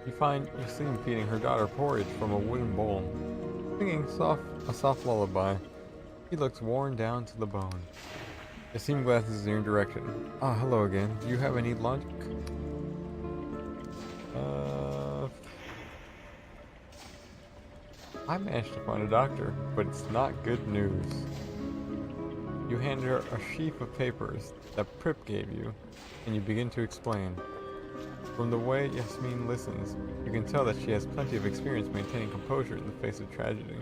You see him feeding her daughter porridge from a wooden bowl, singing a soft lullaby. He looks worn down to the bone. Yasim glances in your direction. Ah, hello again. Do you have any lunch? Uh, I managed to find a doctor, but it's not good news. You hand her a sheaf of papers that Prip gave you, and you begin to explain. From the way Yasmin listens, you can tell that she has plenty of experience maintaining composure in the face of tragedy.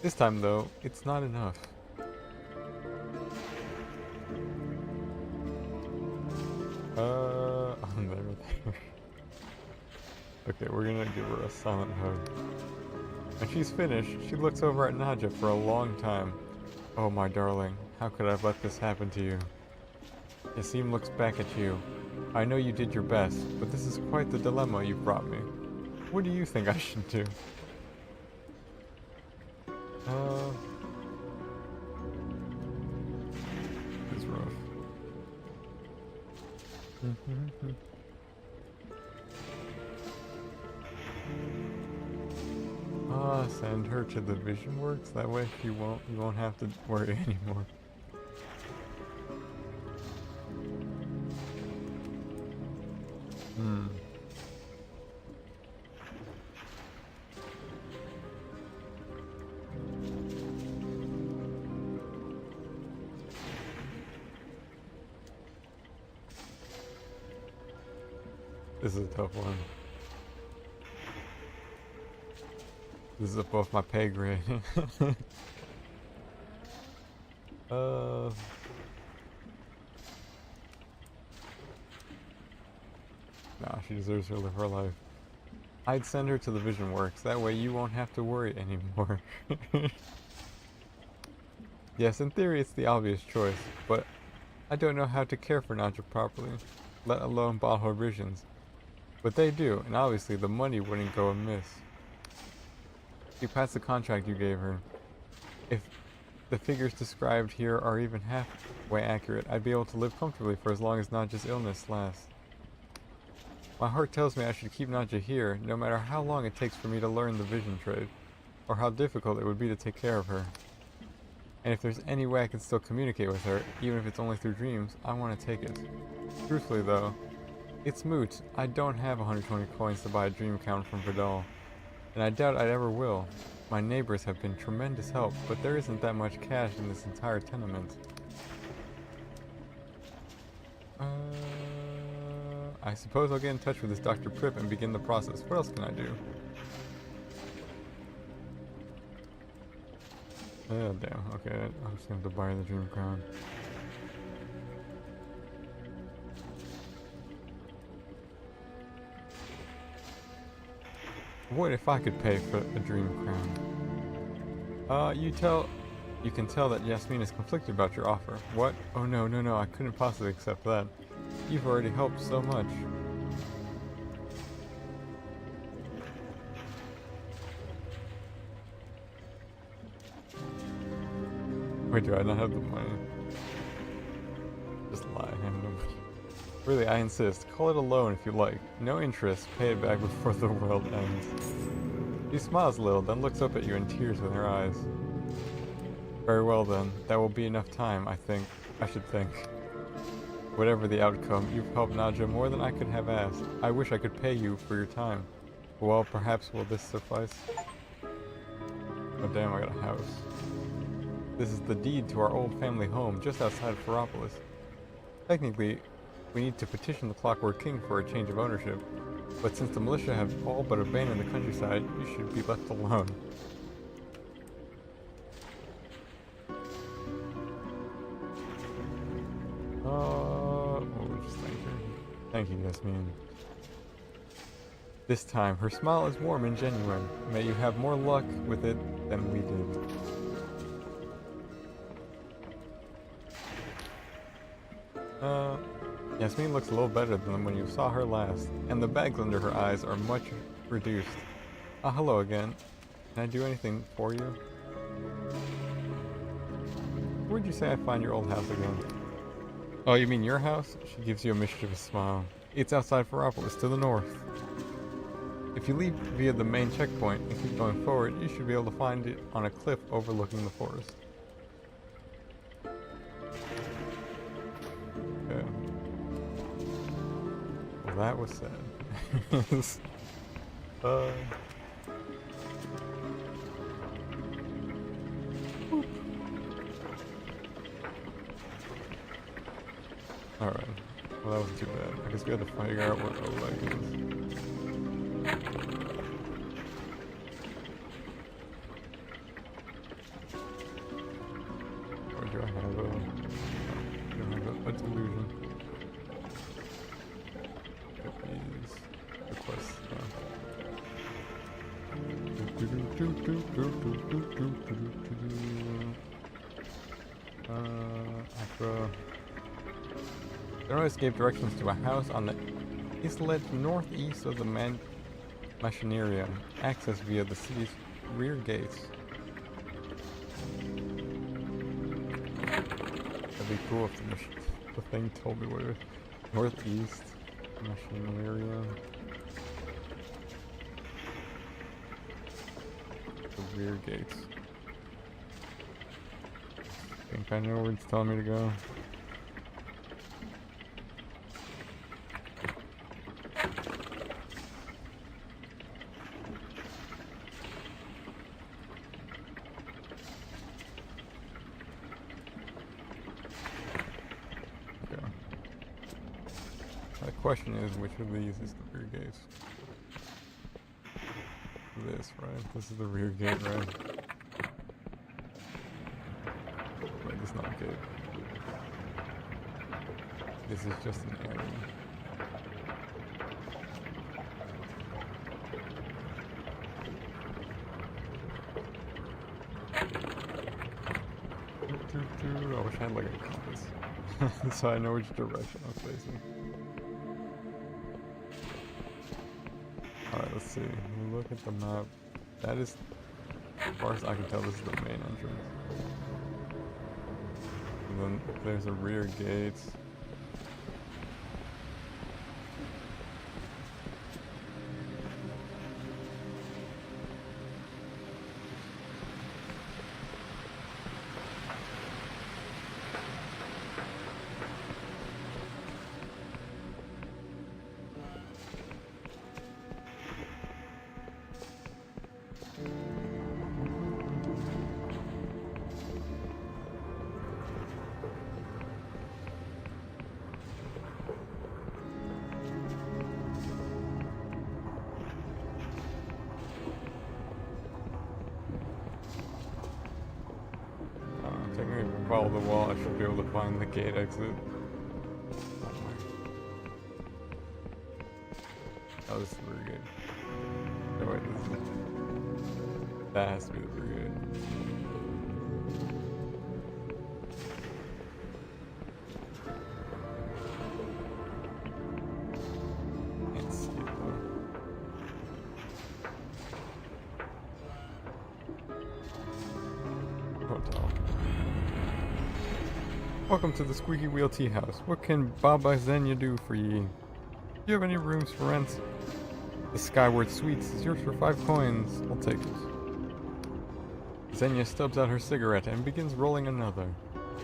This time, though, it's not enough. I'm there. Okay, we're gonna give her a silent hug. When she's finished, she looks over at Nadja for a long time. Oh, my darling, how could I have let this happen to you? Yasim looks back at you. I know you did your best, but this is quite the dilemma you've brought me. What do you think I should do? This is rough. Send her to the Vision Works. That way you won't have to worry anymore. This is a tough one. This is above my pay grade. Nah, she deserves to live her life. I'd send her to the Vision Works. That way you won't have to worry anymore. Yes, in theory it's the obvious choice, but I don't know how to care for Nadja properly, let alone bottle her visions. But they do, and obviously the money wouldn't go amiss. She passed the contract you gave her. If the figures described here are even halfway accurate, I'd be able to live comfortably for as long as Nadja's illness lasts. My heart tells me I should keep Nadja here, no matter how long it takes for me to learn the vision trade, or how difficult it would be to take care of her. And if there's any way I can still communicate with her, even if it's only through dreams, I want to take it. Truthfully though, it's moot. I don't have 120 coins to buy a dream count from Vidal, and I doubt I ever will. My neighbors have been tremendous help, but there isn't that much cash in this entire tenement. I suppose I'll get in touch with this Dr. Prip and begin the process. What else can I do? Oh, damn. Okay, I'm just gonna have to buy the dream crown. What if I could pay for a dream crown? You can tell that Yasmin is conflicted about your offer. What? Oh no, I couldn't possibly accept that. You've already helped so much. Wait, do I not have the money? Just lie, I have no money. Really, I insist. Call it a loan if you like. No interest. Pay it back before the world ends. She smiles a little, then looks up at you in tears in her eyes. Very well then. That will be enough time, I think. I should think. Whatever the outcome, you've helped Nadja more than I could have asked. I wish I could pay you for your time. Well, perhaps will this suffice? Oh damn, I got a house. This is the deed to our old family home, just outside Pheropolis. Technically, we need to petition the Clockwork King for a change of ownership, but since the militia have all but abandoned the countryside, you should be left alone. We'll just thank her. Thank you, Yasmin. This time, her smile is warm and genuine. May you have more luck with it than we did. Yasmin looks a little better than when you saw her last, and the bags under her eyes are much reduced. Ah, hello again. Can I do anything for you? Where'd you say I find your old house again? Oh, you mean your house? She gives you a mischievous smile. It's outside Pheropolis, to the north. If you leave via the main checkpoint and keep going forward, you should be able to find it on a cliff overlooking the forest. Okay. Well, that was sad. Alright. Well, that wasn't too bad. I guess we had to figure out what Oleg is. Or do I have a delusion? Cookies. Request. Afro. Journalist gave directions to a house on the islet northeast of the Machinarium, access via the city's rear gates. That'd be cool if the thing told me what it was. Northeast Machinarium. The rear gates. I think I know where it's telling me to go. The question is, which of these is the rear gates? This, right? This is the rear gate, right? Wait, this is not a gate. This is just an area. I wish I had like a compass, so I know which direction I'm facing. Alright, let's see. Look at the map. That is, as far as I can tell, this is the main entrance. And then there's a rear gate. Technically, if I follow the wall, I should be able to find the gate exit. Oh, this is the rear gate. No, wait, this is... That has to be the rear gate. Can't see it though. Hotel. Welcome to the Squeaky Wheel Tea House. What can Baba Xenia do for ye? Do you have any rooms for rent? The Skyward Sweets is yours for 5 coins. I'll take it. Xenia stubs out her cigarette and begins rolling another.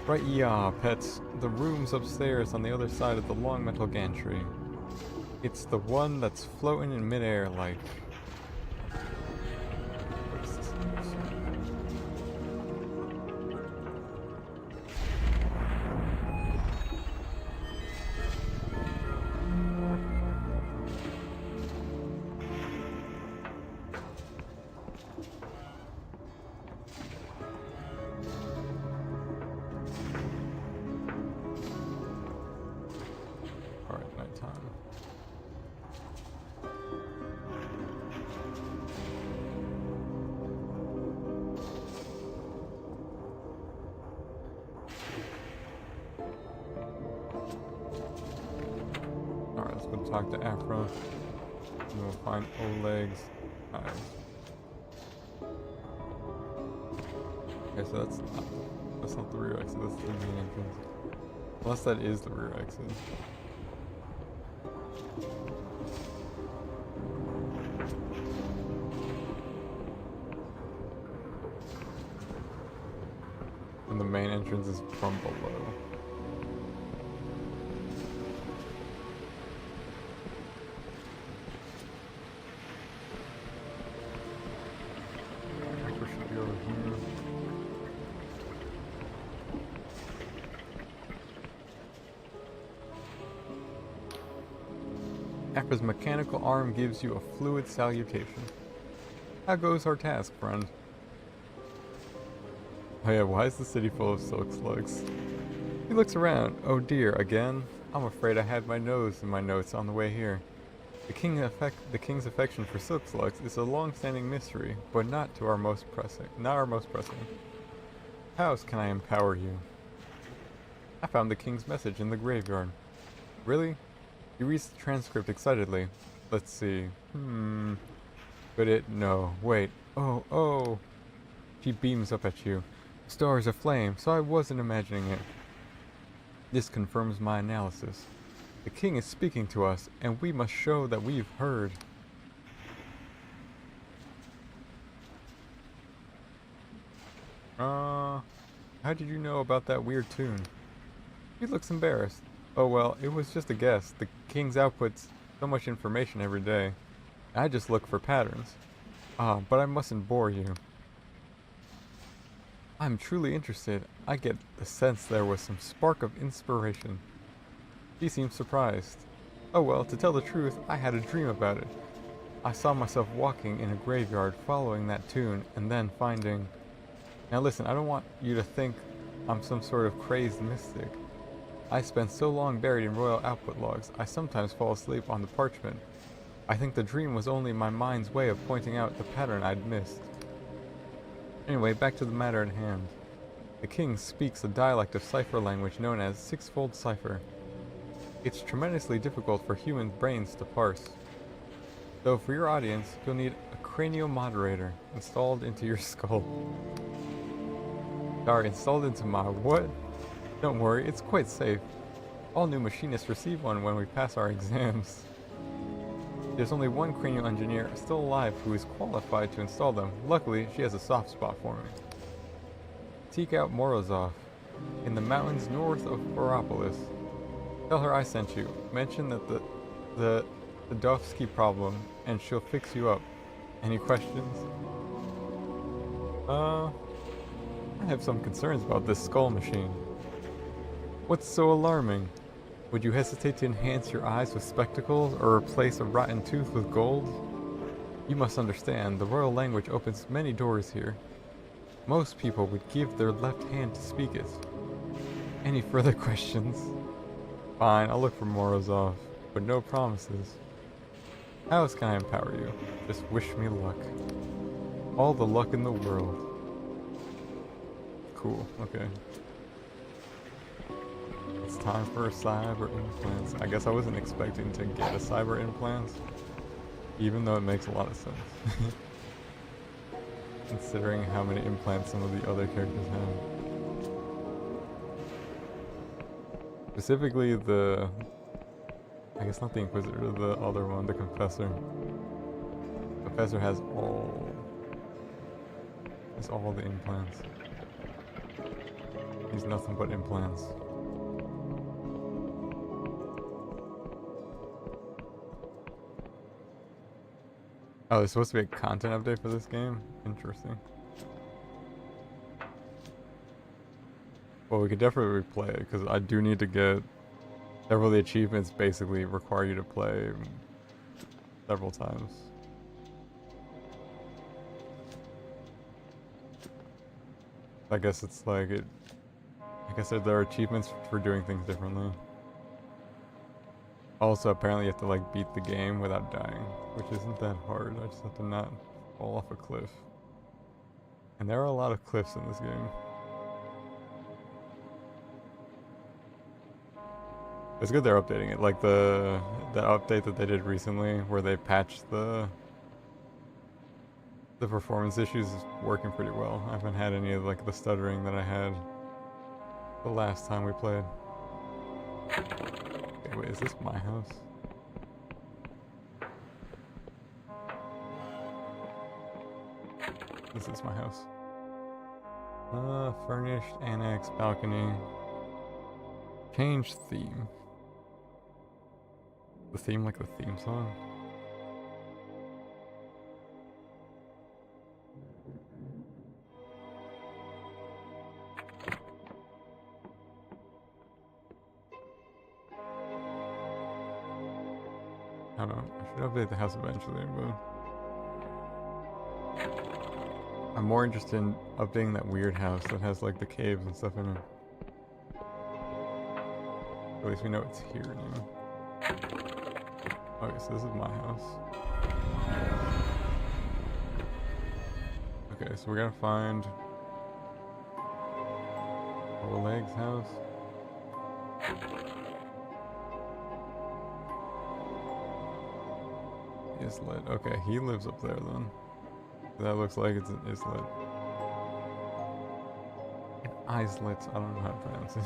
Right ya, pets. The room's upstairs on the other side of the long metal gantry. It's the one that's floating in midair like... What is this? Alright, nighttime. Alright, let's go talk to Afro. And we'll find Oleg's eyes. Okay, so that's not the rear exit, that's the main entrance. Unless that is the rear exit. and the main entrance is from below. I think we should be over here. Afra's mechanical arm gives you a fluid salutation. How goes our task, friend? Oh yeah, why is the city full of silk slugs? He looks around. Oh dear, again? I'm afraid I had my nose in my notes on the way here. The king's affection for silk slugs is a long-standing mystery, but not our most pressing. How else can I empower you? I found the king's message in the graveyard. Really? He reads the transcript excitedly. Let's see. Could it? No. Wait. Oh. She beams up at you. Stars aflame, so I wasn't imagining it. This confirms my analysis. The king is speaking to us, and we must show that we've heard. How did you know about that weird tune? He looks embarrassed. Oh well, it was just a guess. The king's outputs so much information every day. I just look for patterns. But I mustn't bore you. I'm truly interested. I get the sense there was some spark of inspiration. He seems surprised. Oh well, to tell the truth, I had a dream about it. I saw myself walking in a graveyard following that tune and then finding... Now listen, I don't want you to think I'm some sort of crazed mystic. I spent so long buried in royal output logs, I sometimes fall asleep on the parchment. I think the dream was only my mind's way of pointing out the pattern I'd missed. Anyway, back to the matter at hand. The king speaks a dialect of cipher language known as six-fold cipher. It's tremendously difficult for human brains to parse. So for your audience, you'll need a cranial moderator installed into your skull. Sorry, installed into my what? Don't worry, it's quite safe. All new machinists receive one when we pass our exams. There's only one cranial engineer still alive who is qualified to install them. Luckily, she has a soft spot for me. Seek out Morozov in the mountains north of Boropolis. Tell her I sent you. Mention that the Dovsky problem, and she'll fix you up. Any questions? I have some concerns about this skull machine. What's so alarming? Would you hesitate to enhance your eyes with spectacles or replace a rotten tooth with gold? You must understand, the royal language opens many doors here. Most people would give their left hand to speak it. Any further questions? Fine, I'll look for Morozov, but no promises. How else can I empower you? Just wish me luck. All the luck in the world. Cool, okay. It's time for cyber implants. I guess I wasn't expecting to get a cyber implant, even though it makes a lot of sense. Considering how many implants some of the other characters have. Specifically the... I guess not the Inquisitor, the other one, the Confessor. Confessor has all the implants. He's nothing but implants. Oh, there's supposed to be a content update for this game? Interesting. Well, we could definitely replay it, because I do need to get... Several of the achievements basically require you to play several times. I guess it's like it... I guess there are achievements for doing things differently. Also, apparently you have to like beat the game without dying, which isn't that hard. I just have to not fall off a cliff. And there are a lot of cliffs in this game. It's good they're updating it. Like the update that they did recently where they patched the performance issues is working pretty well. I haven't had any of like the stuttering that I had the last time we played. Okay, wait, is this my house? This is my house. Furnished, annex, balcony. Change theme. The theme like the theme song? I don't know. I should update the house eventually, but I'm more interested in updating that weird house that has like the caves and stuff in it. At least we know it's here now. Okay, so this is my house. Okay, so we're gonna find Oleg's house. Islet. Okay, he lives up there then. That looks like it's an islet. Islet. I don't know how to pronounce it.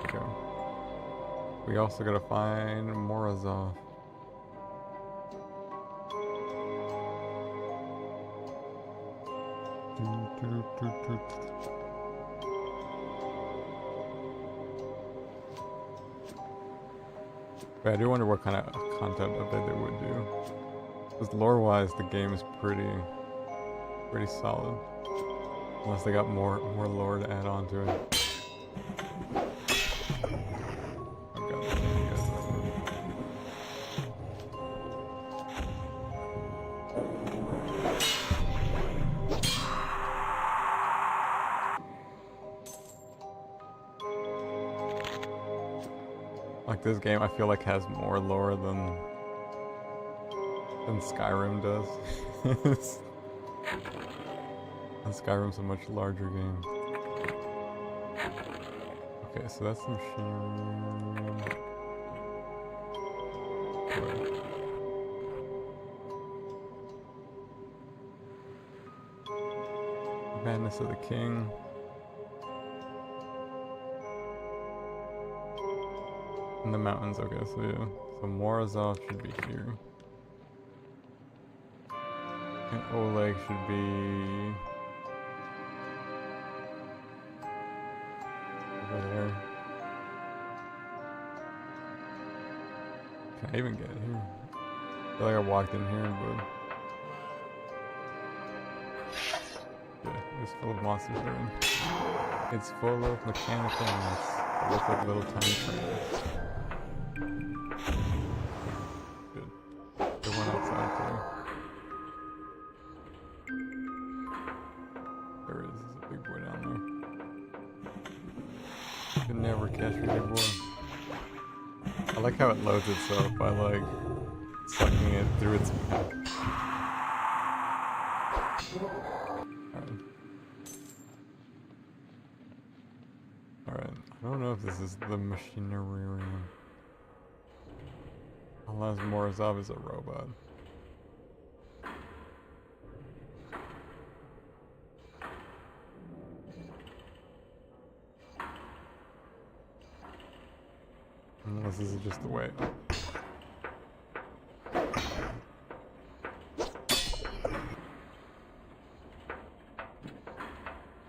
Okay. We also gotta find Morozov. But I do wonder what kind of content update they would do. Because lore-wise, the game is pretty solid. Unless they got more lore to add on to it. Oh god, you guys. Like this game, I feel like has more lore than Skyrim does. And Skyrim's a much larger game. Okay, so that's the machine. Right. Madness of the King. In the mountains, okay, so yeah. So Morozov should be here. And Oleg should be over there. Can I even get here? I feel like I walked in here, but yeah, it's full of monsters there. It's full of mechanical ants that look like little tiny trains. Good. There's one outside too. There is. There's a big boy down there. You can never catch me, big boy. I like how it loads itself by like sucking it through its mouth. Alright. I don't know if this is the machinery room. Unless Morozov is a robot. Unless this is just the way up.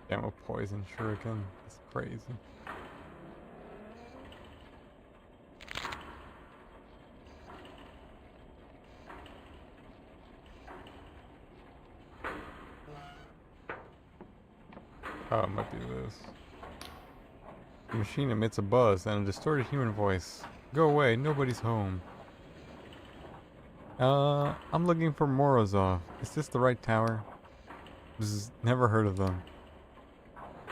Damn, a poison shuriken. It's crazy. Oh, it might be this. The machine emits a buzz and a distorted human voice. Go away, nobody's home. I'm looking for Morozov. Is this the right tower? Bzz, never heard of them.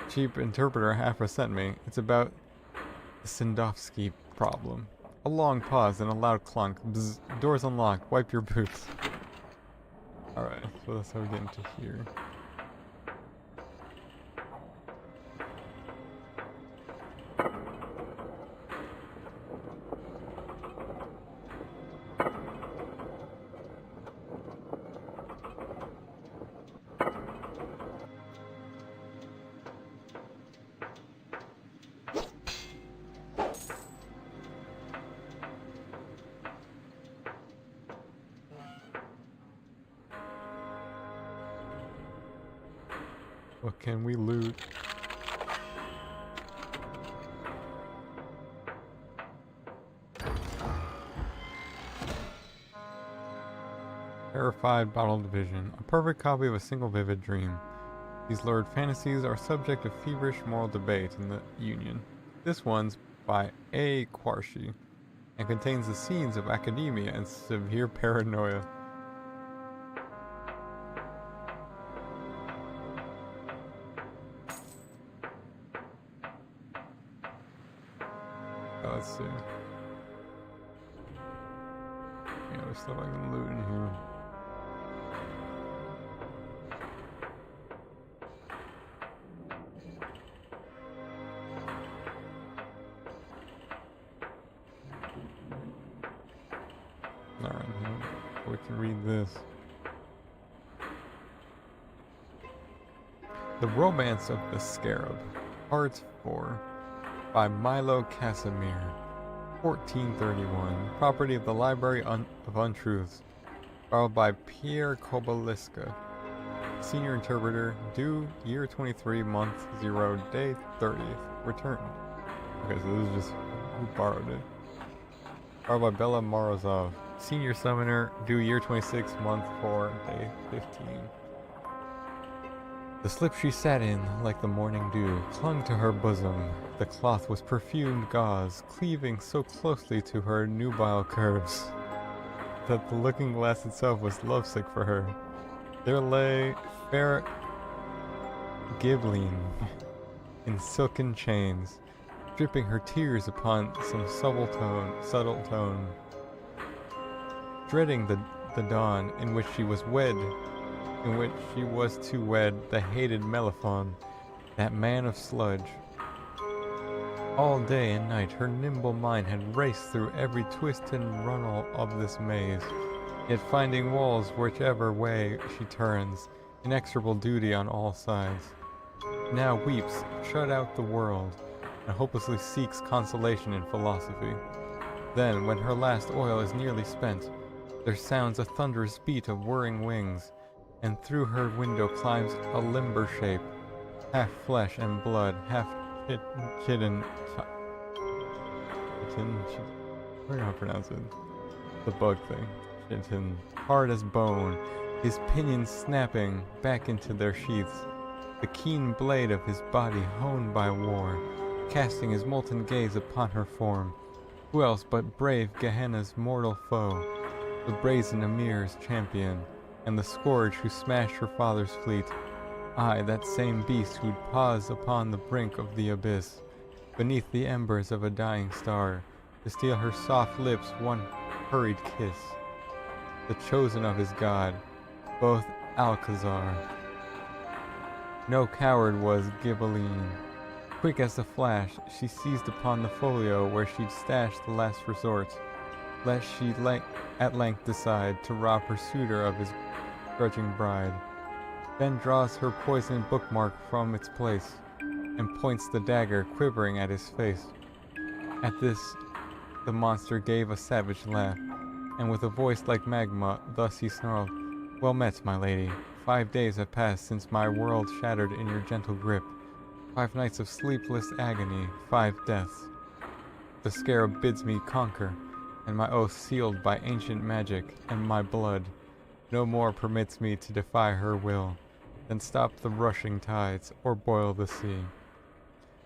Cheap interpreter Afra sent me. It's about the Sindovsky problem. A long pause and a loud clunk. Bzz, doors unlocked. Wipe your boots. Alright, so that's how we get into here. What can we loot? Terrified Bottle Division. A perfect copy of a single vivid dream. These lurid fantasies are subject of feverish moral debate in the Union. This one's by A. Quarshi and contains the scenes of academia and severe paranoia. Let's see. Yeah, there's stuff I can loot in here. Alright, we can read this. The Romance of the Scarab, Part 4, by Milo Casimir, 1431, property of the Library of Untruths, borrowed by Pierre Kobaliska, senior interpreter, due year 23, month 0, day 30th, returned. Okay, so this is just who borrowed it. Borrowed by Bella Morozov, senior summoner, due year 26, month 4, day 15. The slip she sat in, like the morning dew, clung to her bosom. The cloth was perfumed gauze, cleaving so closely to her nubile curves that the looking glass itself was lovesick for her. There lay fair Gibelline in silken chains, dripping her tears upon some subtle tone. Dreading the dawn in which she was to wed the hated Meliphon, that man of sludge. All day and night her nimble mind had raced through every twist and runnel of this maze, yet finding walls whichever way she turns, inexorable duty on all sides. Now weeps, shut out the world, and hopelessly seeks consolation in philosophy. Then, when her last oil is nearly spent, there sounds a thunderous beat of whirring wings, and through her window climbs a limber shape, half flesh and blood, half kitten. We're gonna pronounce it. The bug thing. Kitten, hard as bone, his pinions snapping back into their sheaths, the keen blade of his body honed by war, casting his molten gaze upon her form. Who else but brave Gehenna's mortal foe, the brazen Emir's champion, and the scourge who smashed her father's fleet? Aye, that same beast who'd pause upon the brink of the abyss, beneath the embers of a dying star, to steal her soft lips one hurried kiss. The chosen of his god, both Alcazar. No coward was Gibelline. Quick as a flash, she seized upon the folio where she'd stashed the last resort, lest she at length decide to rob her suitor of his grudging bride. Then draws her poisoned bookmark from its place, and points the dagger quivering at his face. At this, the monster gave a savage laugh, and with a voice like magma, thus he snarled, "Well met, my lady. 5 days have passed since my world shattered in your gentle grip. 5 nights of sleepless agony, 5 deaths. The scarab bids me conquer, and my oath sealed by ancient magic and my blood no more permits me to defy her will, than stop the rushing tides or boil the sea.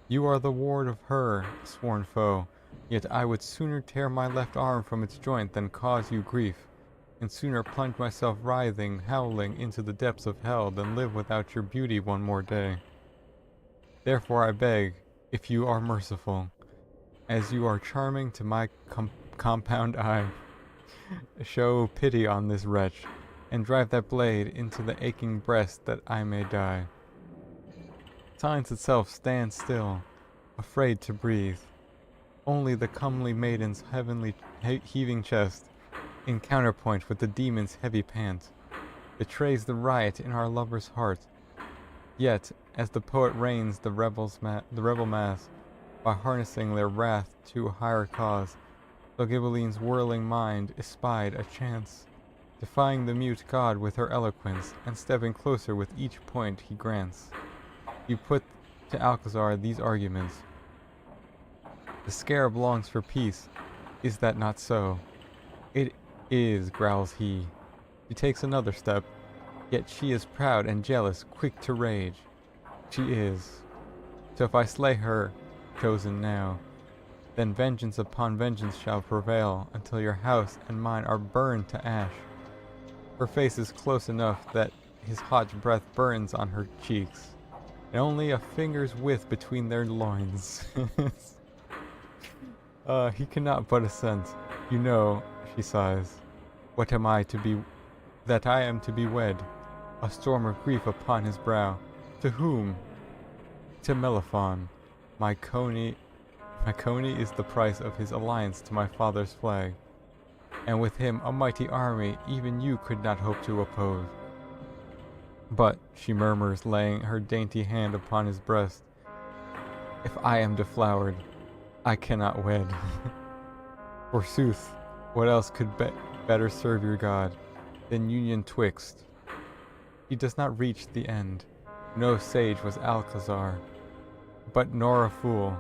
You are the ward of her, sworn foe, yet I would sooner tear my left arm from its joint than cause you grief, and sooner plunge myself writhing, howling into the depths of hell than live without your beauty one more day. Therefore I beg, if you are merciful, as you are charming to my compound eye, show pity on this wretch, and drive that blade into the aching breast that I may die." Silence itself stands still, afraid to breathe. Only the comely maiden's heavenly heaving chest, in counterpoint with the demon's heavy pant, betrays the riot in our lover's heart. Yet, as the poet reins the rebel mass, by harnessing their wrath to a higher cause, so Gibelline's whirling mind espied a chance, defying the mute god with her eloquence, and stepping closer with each point he grants. You put to Alcazar these arguments. The scarab longs for peace. Is that not so? It is, growls he. She takes another step, yet she is proud and jealous, quick to rage. She is. So if I slay her, chosen now, then vengeance upon vengeance shall prevail until your house and mine are burned to ash. Her face is close enough that his hot breath burns on her cheeks, and only a finger's width between their loins. He cannot but assent. You know, she sighs, what am I to be, that I am to be wed? A storm of grief upon his brow. To whom? To Meliphon. My coney is the price of his alliance to my father's flag, and with him a mighty army even you could not hope to oppose. But, she murmurs, laying her dainty hand upon his breast, if I am deflowered, I cannot wed. Forsooth, what else could better serve your god than union twixt? He does not reach the end. No sage was Alcazar, but nor a fool,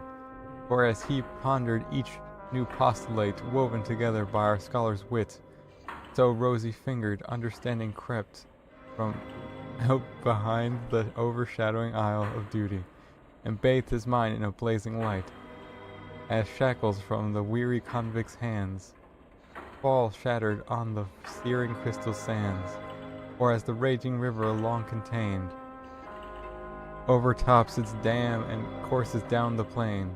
for as he pondered each new postulate woven together by our scholar's wit, so rosy-fingered understanding crept from out behind the overshadowing isle of duty, and bathed his mind in a blazing light, as shackles from the weary convict's hands fall shattered on the searing crystal sands, or as the raging river long contained overtops its dam and courses down the plain,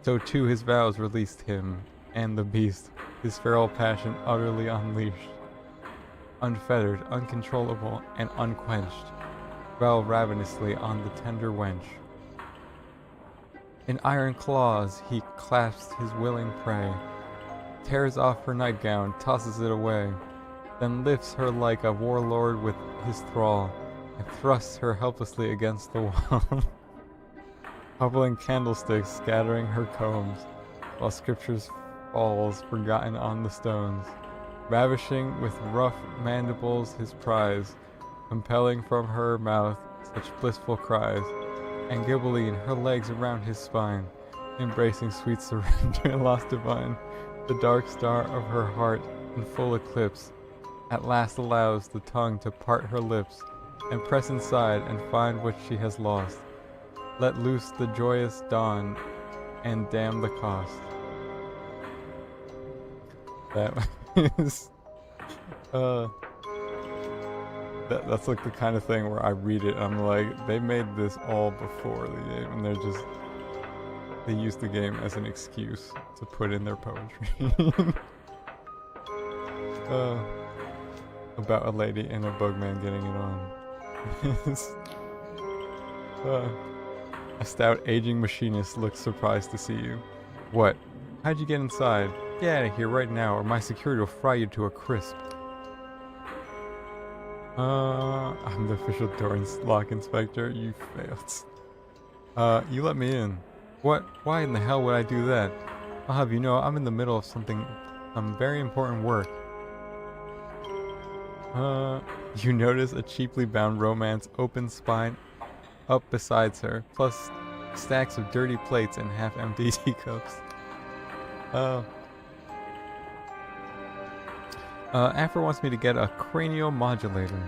so too his vows released him, and the beast, his feral passion utterly unleashed, unfettered, uncontrollable, and unquenched, fell ravenously on the tender wench. In iron claws he clasps his willing prey, tears off her nightgown, tosses it away, then lifts her like a warlord with his thrall, and thrusts her helplessly against the wall, hobbling candlesticks scattering her combs, while scriptures falls forgotten on the stones, ravishing with rough mandibles his prize, compelling from her mouth such blissful cries, and Gibelline her legs around his spine, embracing sweet surrender and loss divine, the dark star of her heart in full eclipse, at last allows the tongue to part her lips, and press inside and find what she has lost. Let loose the joyous dawn, and damn the cost. That is, that's like the kind of thing where I read it and I'm like, they made this all before the game, and they used the game as an excuse to put in their poetry. About a lady and a bugman getting it on. A stout aging machinist looks surprised to see you. What? How'd you get inside? Get out of here right now or my security will fry you to a crisp. I'm the official door lock inspector. You failed. You let me in. What? Why in the hell would I do that? I'll have you know I'm in the middle of some very important work. You notice a cheaply bound romance open spine up beside her, plus stacks of dirty plates and half-empty teacups. Afra wants me to get a cranial moderator.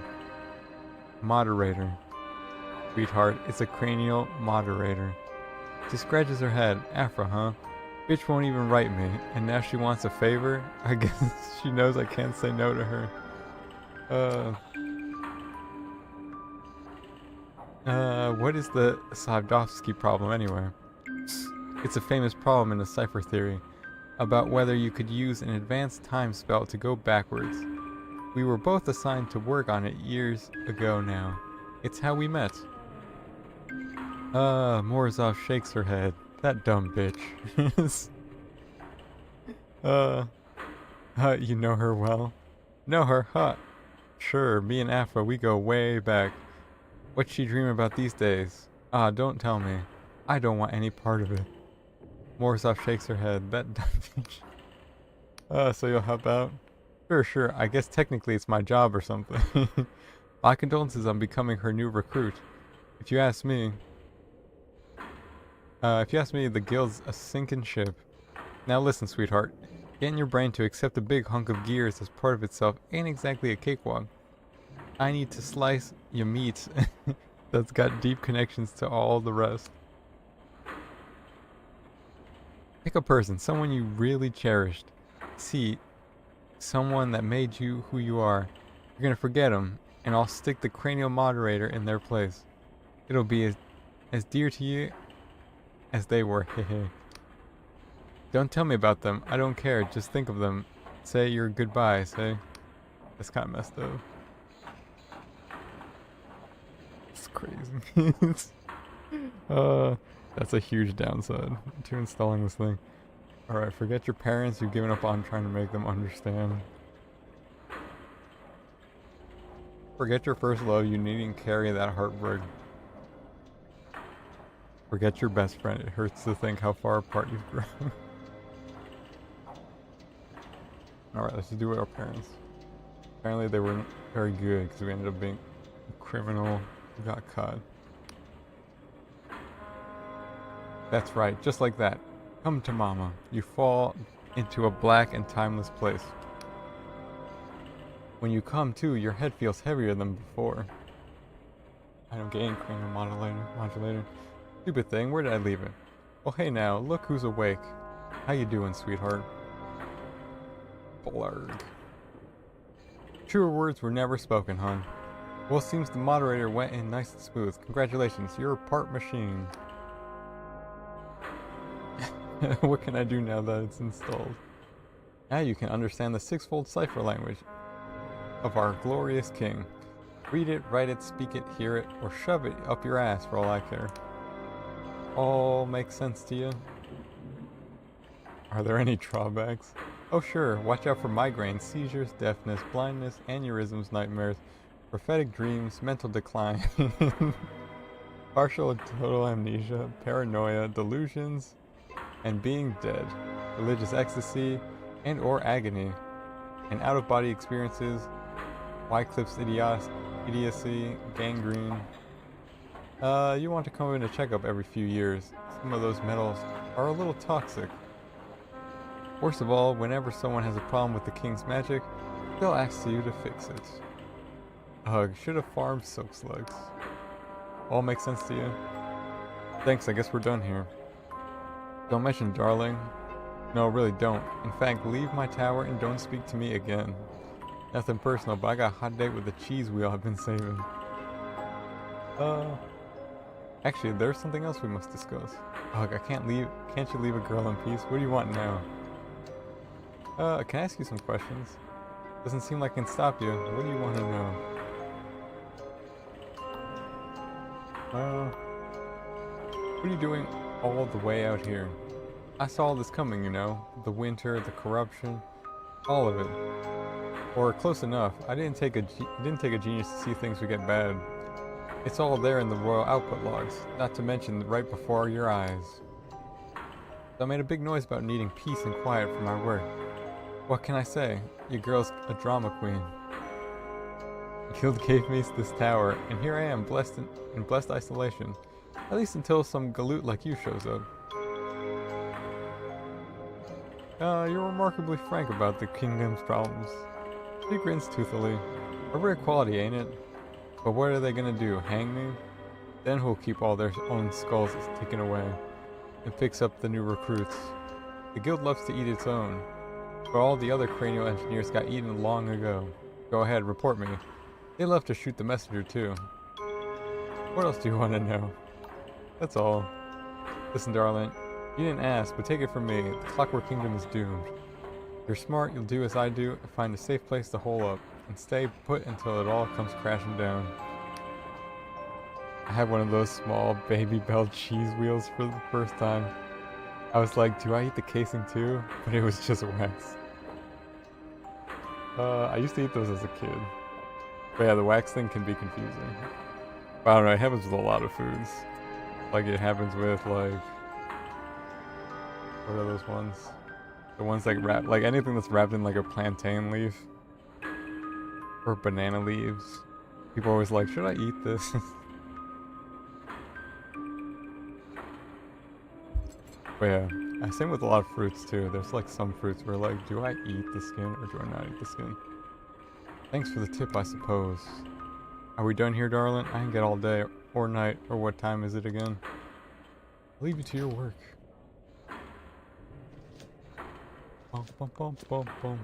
Sweetheart, it's a cranial moderator. She scratches her head. Afra, huh? Bitch won't even write me, and now she wants a favor? I guess she knows I can't say no to her. What is the Sadovsky problem anyway? It's a famous problem in the cipher theory, about whether you could use an advanced time spell to go backwards. We were both assigned to work on it years ago now. It's how we met. Morozov shakes her head. That dumb bitch. You know her well? Know her? Huh. Sure, me and Afra, we go way back. What's she dreaming about these days? Ah, don't tell me. I don't want any part of it. Morozov shakes her head. That dumb bitch. So you'll help out? Sure. I guess technically it's my job or something. My condolences on becoming her new recruit. If you ask me. If you ask me, the guild's a sinking ship. Now listen, sweetheart. Getting your brain to accept a big hunk of gears as part of itself ain't exactly a cakewalk. I need to slice your meat that's got deep connections to all the rest. Pick a person, someone you really cherished. See, someone that made you who you are. You're gonna forget them, and I'll stick the cranial moderator in their place. It'll be as dear to you as they were, hehe. Don't tell me about them, I don't care, just think of them. Say your goodbyes, hey? That's kinda messed up. It's crazy. That's a huge downside to installing this thing. Alright, forget your parents, you've given up on trying to make them understand. Forget your first love, you needn't carry that heartbreak. Forget your best friend, it hurts to think how far apart you've grown. Alright, let's just do it with our parents. Apparently they weren't very good because we ended up being a criminal who got caught. That's right, just like that. Come to mama. You fall into a black and timeless place. When you come to, your head feels heavier than before. I don't gain cranial modulator. Stupid thing, where did I leave it? Oh hey now, look who's awake. How you doing, sweetheart? Blarg. Truer words were never spoken, hon. Well, seems the moderator went in nice and smooth. Congratulations, you're a part machine. What can I do now that it's installed? Now you can understand the sixfold cipher language of our glorious king. Read it, write it, speak it, hear it, or shove it up your ass for all I care. All makes sense to you? Are there any drawbacks? Oh sure, watch out for migraines, seizures, deafness, blindness, aneurysms, nightmares, prophetic dreams, mental decline, partial and total amnesia, paranoia, delusions, and being dead, religious ecstasy and or agony, and out-of-body experiences, Wycliffe's idiocy, gangrene. You want to come in a checkup every few years. Some of those metals are a little toxic. Worst of all, whenever someone has a problem with the king's magic, they'll ask you to fix it. Ugh, should have farmed silk slugs. All makes sense to you? Thanks, I guess we're done here. Don't mention darling. No, really don't. In fact, leave my tower and don't speak to me again. Nothing personal, but I got a hot date with the cheese wheel I've been saving. Actually, there's something else we must discuss. Ugh, I can't leave. Can't you leave a girl in peace? What do you want now? Can I ask you some questions? Doesn't seem like I can stop you. What do you want to know? What are you doing all the way out here? I saw all this coming, you know. The winter, the corruption, all of it. Or close enough. I didn't take a genius to see things would get bad. It's all there in the royal output logs, not to mention right before your eyes. So I made a big noise about needing peace and quiet for my work. What can I say? Your girl's a drama queen. The guild gave me this tower, and here I am, in blessed isolation. At least until some galoot like you shows up. You're remarkably frank about the kingdom's problems. She grins toothily. A rare quality, ain't it? But what are they gonna do, hang me? Then who'll keep all their own skulls taken away, and fix up the new recruits? The guild loves to eat its own, but all the other cranial engineers got eaten long ago. Go ahead, report me. They love to shoot the messenger too. What else do you want to know? That's all. Listen, darling, you didn't ask, but take it from me, the Clockwork Kingdom is doomed. You're smart, you'll do as I do, and find a safe place to hole up, and stay put until it all comes crashing down. I had one of those small Baby Bell cheese wheels for the first time. I was like, do I eat the casing too? But it was just wax. I used to eat those as a kid. But yeah, the wax thing can be confusing. But I don't know, it happens with a lot of foods. Like it happens with like... What are those ones? The ones like wrap, like anything that's wrapped in like a plantain leaf. Or banana leaves. People are always like, should I eat this? But yeah, I same with a lot of fruits too. There's like some fruits where like, do I eat the skin or do I not eat the skin? Thanks for the tip, I suppose. Are we done here, darling? I can get all day or night, or what time is it again? I'll leave you to your work. Bum, bum, bum, bum, bum.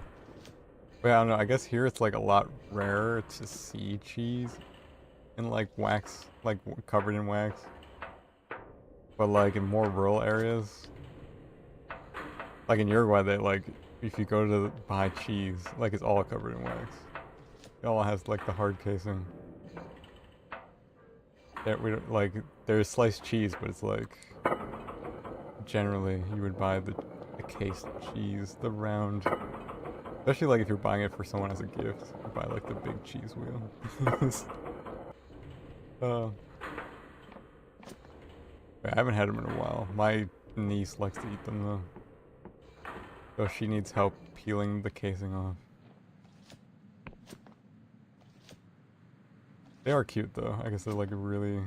But yeah, I don't know, I guess here it's like a lot rarer to see cheese in like wax, like covered in wax. But like in more rural areas, like in Uruguay, they like, if you go to buy cheese, like it's all covered in wax. It all has like the hard casing. That we don't, like, there's sliced cheese, but it's like, generally you would buy the cased cheese, the round. Especially like if you're buying it for someone as a gift, you buy like the big cheese wheel. uh, I haven't had them in a while. My niece likes to eat them though. So she needs help peeling the casing off. They are cute though. I guess they're like a really,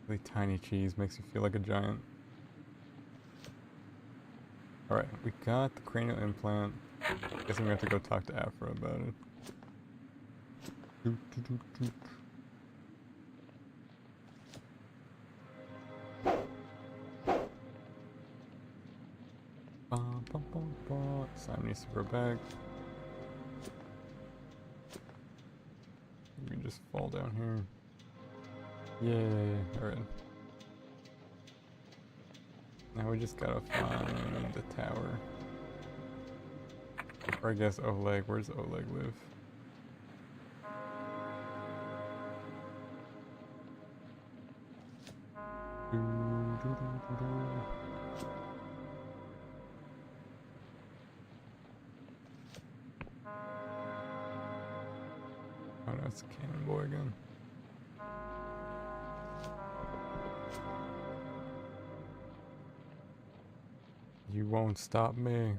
really tiny cheese. Makes you feel like a giant. Alright, we got the cranial implant. Guessing we have to go talk to Afro about it. Doot, doot, doot, doot. Bum, bum, bum, bum. Simon needs to go back. We can just fall down here. Yay. Alright. Now we just gotta find the tower. Or I guess Oleg. Where's Oleg live? Oh no, it's a cannon boy again. You won't stop me.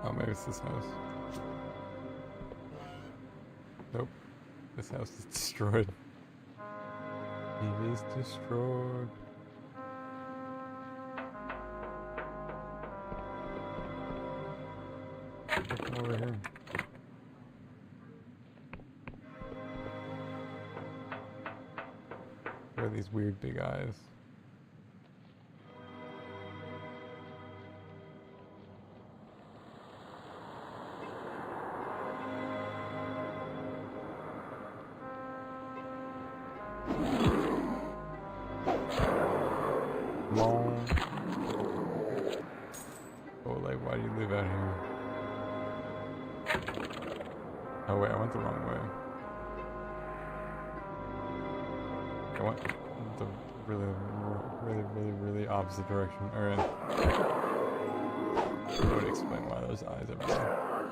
Oh, maybe it's this house. Nope. This house is destroyed. It is destroyed. Come over here. Where are these weird big eyes? Come on. Oh, like, why do you live out here? Oh wait, I went the wrong way. I went the really opposite direction. Alright. That would explain why there's eyes everywhere.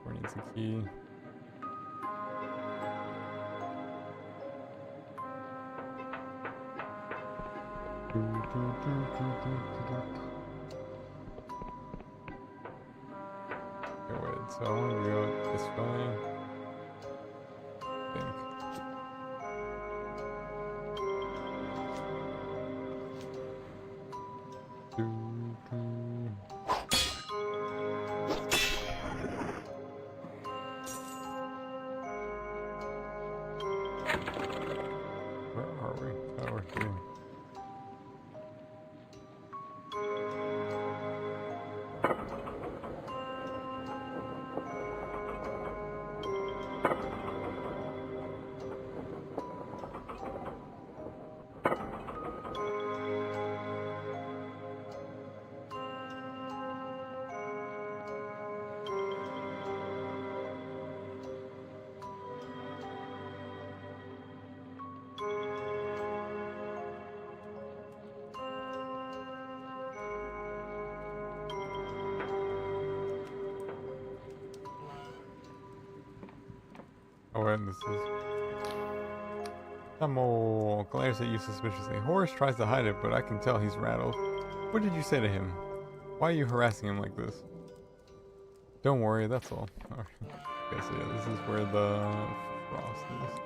Where needs a key? Okay, wait, so I want to go this way. I think. Where are we? Tower 3. Oh, and this is... Samo glares at you suspiciously. Horace tries to hide it, but I can tell he's rattled. What did you say to him? Why are you harassing him like this? Don't worry, that's all. Alright. Okay, so yeah, this is where the frost is.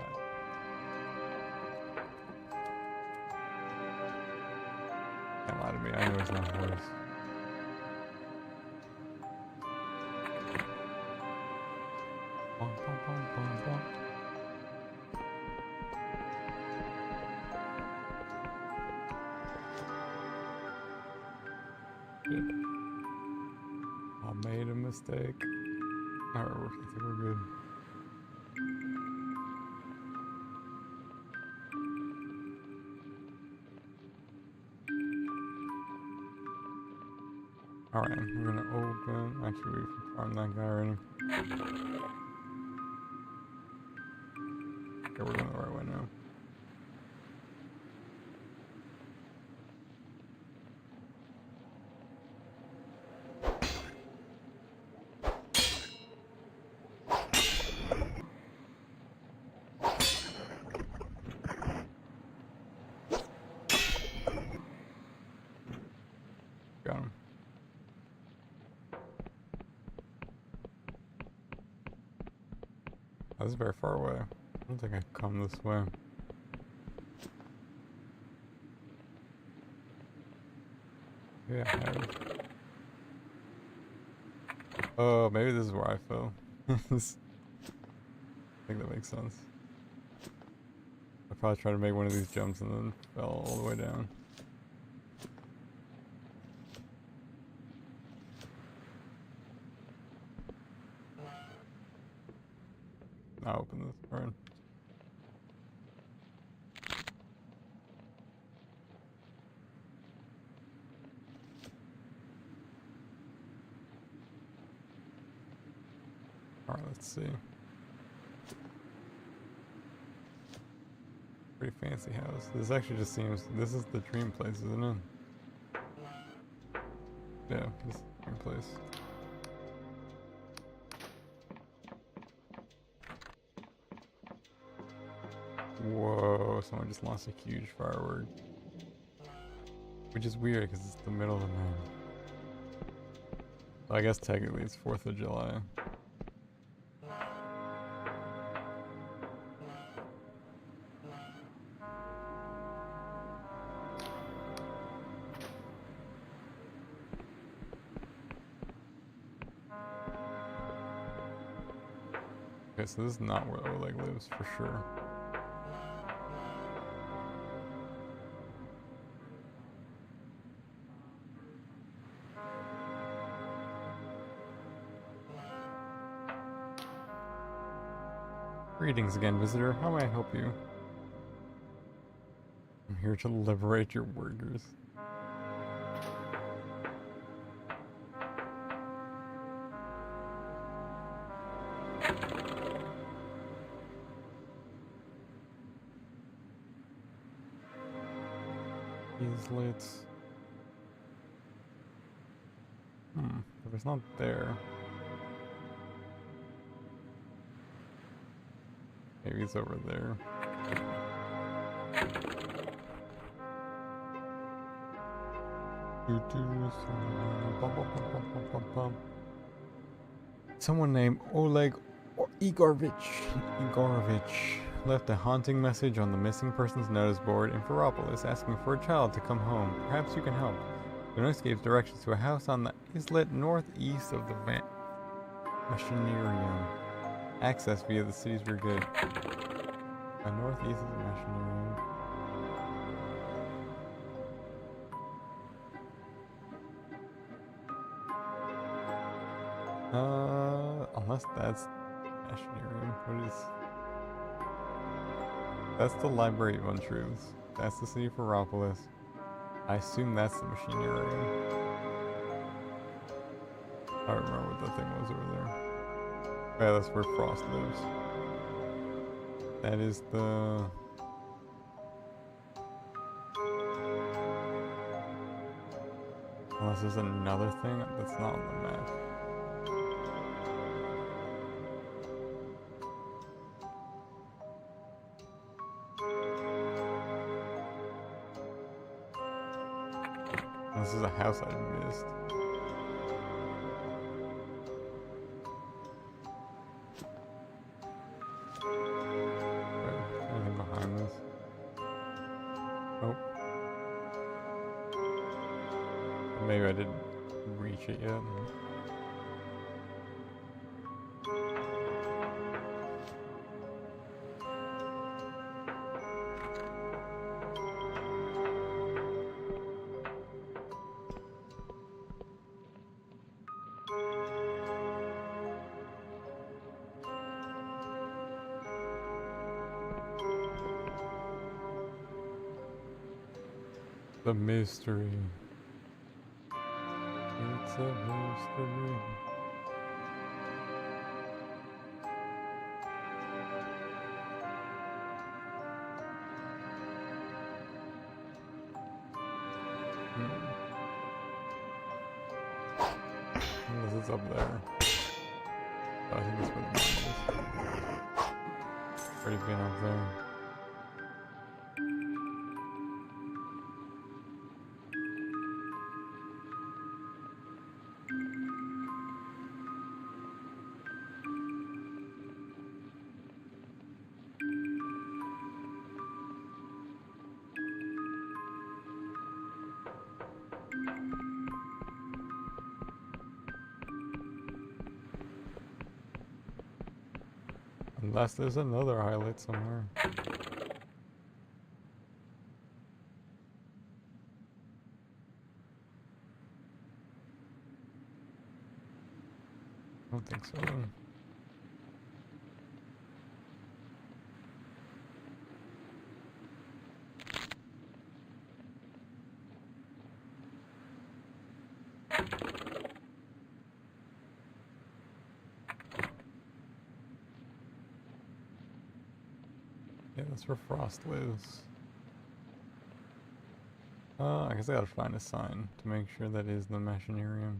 Can't lie to me, I know it's not worse. Bum, bum, bum, bum, bum. Shit. I made a mistake. Alright, I think we're good. Alright, we're gonna open. Actually, we farmed that guy already. Okay, we're going the right way now. Got him. That was very far away. I don't think I can come this way. Yeah, I have. Oh, maybe this is where I fell. I think that makes sense. I probably tried to make one of these jumps and then fell all the way down. I'll open this. Alright. Alright, let's see. Pretty fancy house. This actually just seems, this is the dream place, isn't it? Yeah, this is the dream place. Whoa, someone just launched a huge firework. Which is weird because it's the middle of the night. I guess technically it's 4th of July. Okay, so this is not where Oleg lives for sure. Greetings again, visitor. How may I help you? I'm here to liberate your workers. He's lit. If it's not there. Maybe it's over there. Someone named Oleg Igorovich left a haunting message on the missing persons notice board in Ferropolis asking for a child to come home. Perhaps you can help. The notice gave directions to a house on the islet northeast of the Machinarium. Access via the city's brigade. Northeast of the Machinarium. Unless that's Machinarium. What is... That's the Library of Untruths. That's the city of Ferropolis. I assume that's the Machinarium. I don't remember what that thing was over there. Yeah, that's where Frost lives. That is the... Unless there's another thing that's not on the map. This is a house I missed. Maybe I didn't reach it yet. The mystery. It's a mystery. Unless it's up there. Oh, I think that's where the mine is. Already been up there. Unless there's another highlight somewhere. I don't think so. Yeah, that's where Frost lives. I guess I gotta find a sign to make sure that is the Machinarium.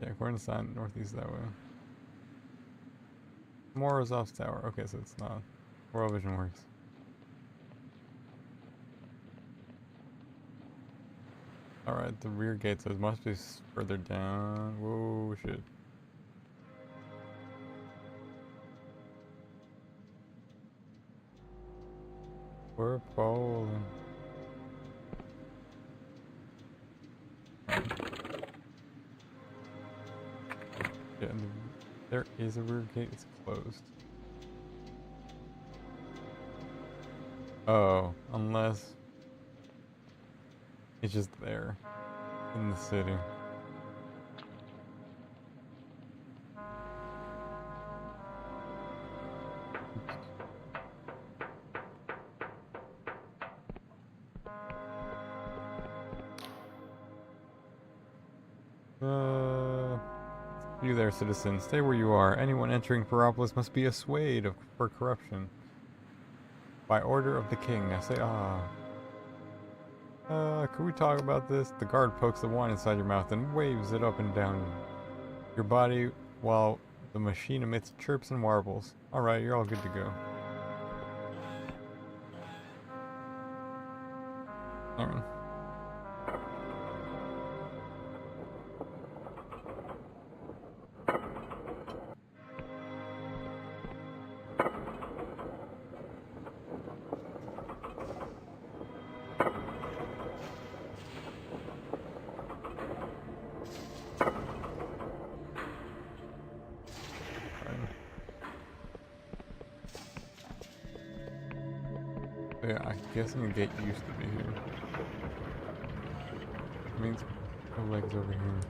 Yeah, according to the sign, northeast that way. Morozov's Tower. Okay, so it's not. World Vision works. Alright, the rear gate, so it must be further down. Whoa, shit. We're falling. Yeah, there is a rear gate, it's closed. Oh, unless it's just there in the city. You there, citizen. Stay where you are. Anyone entering Peropolis must be assuaged for corruption. By order of the king, I say, can we talk about this? The guard pokes the wine inside your mouth and waves it up and down your body while the machine emits chirps and warbles. Alright, you're all good to go. Alright. Yeah, I'm guessing the gate used to be here. It means the leg's over here.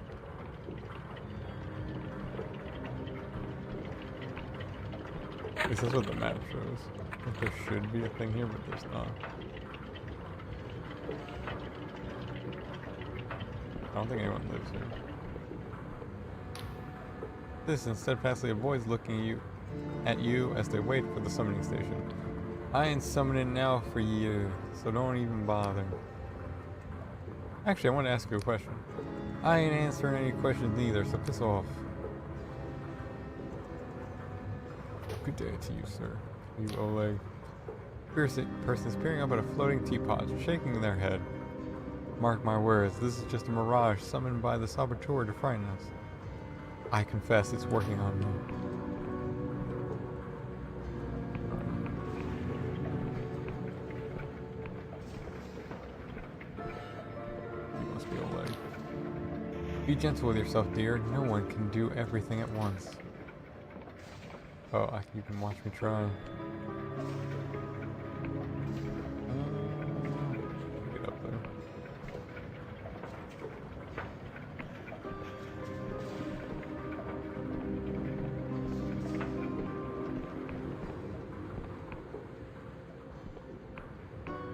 At least that's what the map shows. I think there should be a thing here, but there's not. I don't think anyone lives here. This steadfastly avoids looking at you as they wait for the summoning station. I ain't summoning now for you, so don't even bother. Actually, I want to ask you a question. I ain't answering any questions neither, so piss off. Good day to you, sir. You Oleg. Persons peering up at a floating teapot, shaking their head. Mark my words, this is just a mirage summoned by the saboteur to frighten us. I confess it's working on me. You must be a leg. Be gentle with yourself, dear. No one can do everything at once. Oh, you can watch me try. Get up there.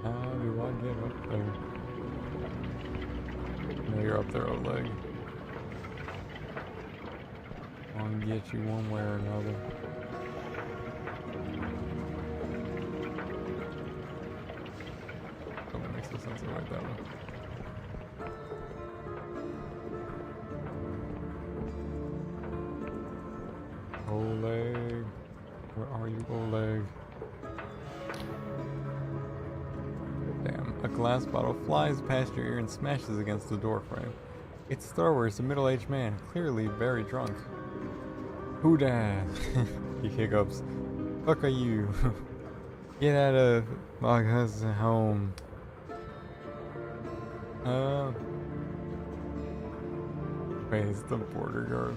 How do I get up there? No, you're up there, Oleg. I'll get you one way or another. That makes no sense to write that one. Oleg, where are you, Oleg? Damn, a glass bottle flies past your ear and smashes against the door frame. Its thrower is a middle-aged man, clearly very drunk. Who dat? He hiccups. Fuck are you? Get out of my cousin's home. Wait, it's the border guard.